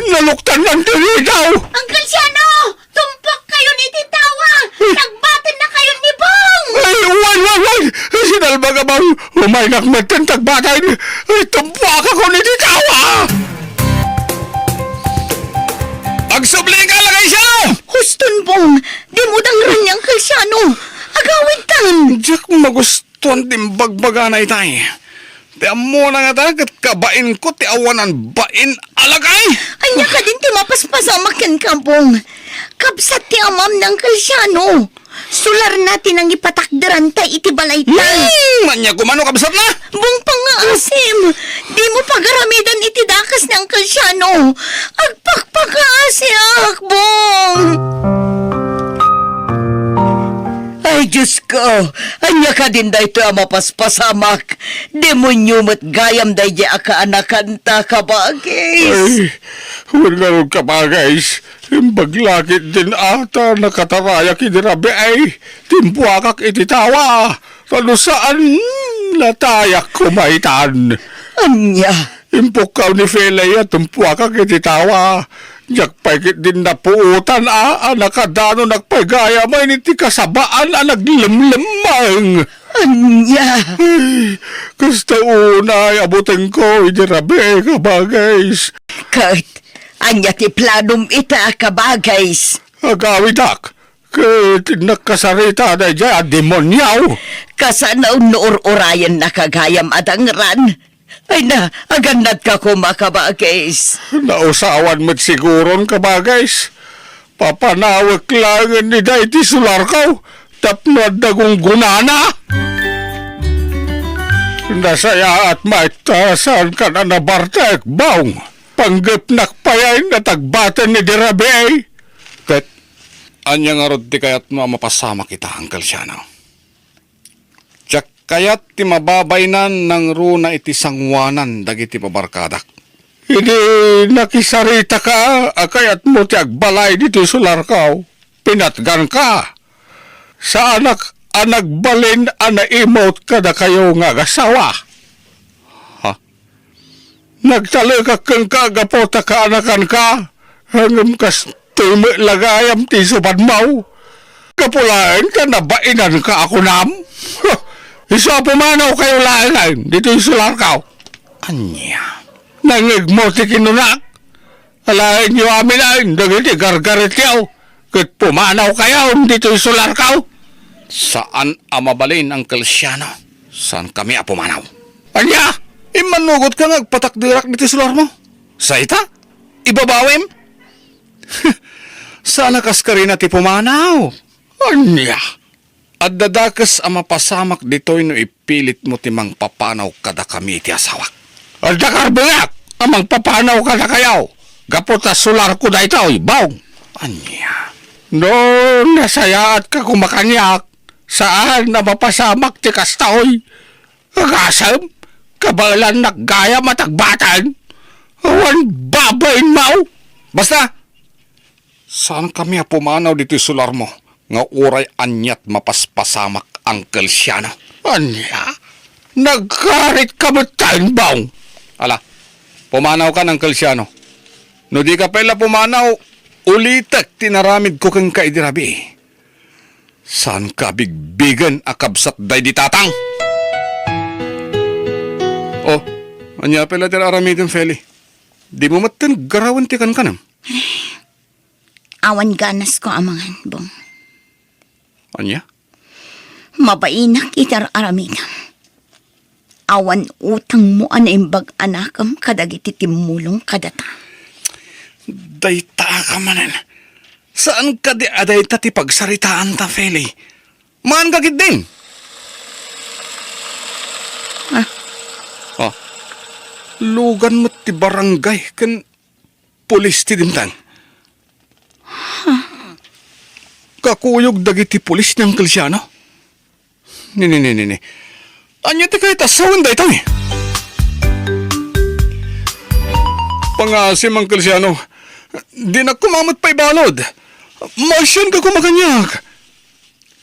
naluktan ng tiri daw. Uncle Siano! Tumpak kayo ni Titawa! Nagbatin na kayo ni Bong! Ay, wan! Sinalbag abaw. Umaynak matantag batay. Ay, tumpak ako ni Titawa. Agsubli ka lang ay siya! Huston, Bong! Di mo dangran niyang Uncle Siano! Agawid tan! Diyak magustuhan din bagbaga na itay. Ti amo na nga tagat kabain ko ti awanan bain alagay. Anya ka din ti mapaspasamakan ka, Bong. Kapsat ti amam ng Uncle Siano. Sular natin ang ipatakdaran ta iti balay ta. Manya kumano kabsat na? Bong pangaasim, di mo pagaramidan iti dakas ng Kalsyano. Agpakpakaasiak, Bong. Ay, Diyos ko! Anya ka din da ito ang mapaspasamak. Demonyo mo't gayam da di akaanakan ta kabagis. Ay, wala ka pa guys. Baglakit din ata nakataraya kinirabi ay timpuakak ititawa. Tano saan natayak kumaitan. Anya? Impukaw ni Felay at timpuakak ititawa. Jak paikit din na puutan nakadano nagpagaya may niti kasabaan naglimlimang. Anya? Ay, kasta unay abutin ko itirabi kabagais. Kahit anya ti planom ita kabagis. Agawidak, ket nakasarita na dyan, demonyaw. Kasanaw noor-orayan nakagayam adangran. Ay na, agannat ka kumakabagis. Nausawan mo't siguron kabagays. Papanawag lang ni Daiti Sularkaw, tapnod na kong gunana. Nasaya at maitasan ka na nabartek, baong. Panggap nakpayain na tagbatan ni Dirabe. Ket, anya nga rod di kayat mapasama kita, Uncle Siano. Tsak kayat ti mababaynan ng runa iti sangwanan dagiti pabarkadak. Hindi nakisarita ka, kayat mo ti agbalay dito Sularkaw. Pinatgan ka. Sa anak balin anaimot ka na kayo nga gasawa. Nagtalagak kang kagapota ka anakan ka. Hanggang kas tumi lagayam ti subad mau. Kapulain ka na bainan ka ako nam. Isa pumanaw kayo lain dito yung Sularkaw. Anya. Nangig mo ti kinunak. Alain nyo amin ain. Dagiti gargarit yaw. Kat pumanaw kayo dito yung Sularkaw. Saan amabalin ang Kalsyano? Saan kami apumanaw? Anya! Imanugot ka nga agpatakdirak niti sular mo. Sa ita? Ibabawim? Sana kas ka rin ati pumanaw. Anya! At dadakas ang mapasamak dito'y no ipilit mo timang papanaw kada kami iti asawak. At dakarbungak! Amang papanaw kada kayaw. Gapot na sular ko na ito'y bawng. Anya! No, nasayaat ka kumakanyak. Saan na mapasamak ti kastaoy? Agasam? Kabalan naggaya matagbatan. Awan babayin mau. Basta, saan kami pumanaw dito sular mo? Nga uray anyat mapaspasamak ang Kalsyano. Anya? Nagkarit ka batain baong? Ala, pumanaw ka ng Kalsyano. No di ka pala pumanaw, ulitak tinaramid ko kang kaidirabi. Saan ka bigbigan akabsat day di tatang? Oh, anya pala tira aramidin, Feli. Di mo matan garawan ti kan kanam. Awan ganas ko amangan, Bong. Anya? Mabainak itar aramidam. Awan utang mo anaimbag anakam kadagiti timulong kadata. Dayta ka manan. Saan ka di aday tati pagsaritaan ta, Feli? Maan kagit din. Oh, lugan mo ti barangay kan pulis ti dimtang. Kakuyog dagiti pulis ng Kalsyano. Ni. Anya ti kahit asawan da ito eh. Pangasim ang Kalsyano. Di na kumamot pa'y balod. Masyan ka kumakanyak.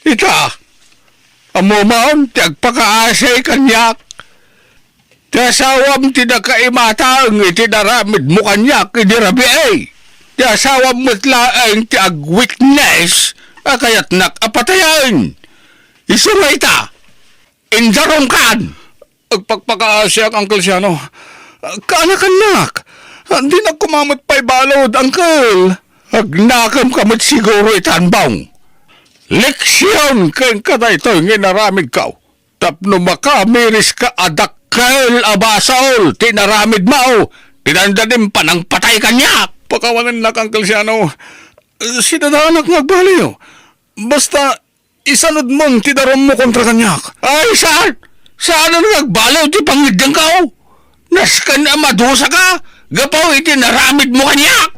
Ita, amo maon ti agpakaasay kanyak. Ti asawam ti nakaimata ang iti naramid mo kanyak idirabi ay. Ti asawam mo't laeng ti ag-witness kayat nakapatayan. Isungay ta. Injarong kan. Agpagpakaasay ang Kalsyano. Kaanak-anak. Di na kumamot pa'y balod, Uncle. Agnakam kamot siguro itanbang. Leksyon kang kada ito nginaramid ka. Tapno makamiris ka adakkel abasol. Tinaramid mo. Tinandanim pa ng patay kanya. Pakawanan na kang Kalsyano. Sinadanak nga baliw. Basta isanod mong tidarom mo kontra kanyak. Ay, saan? Saan na nagbalaw ti pangidang ka? Naskan na madusa ka? Gapaw iti naramid mo kanyak!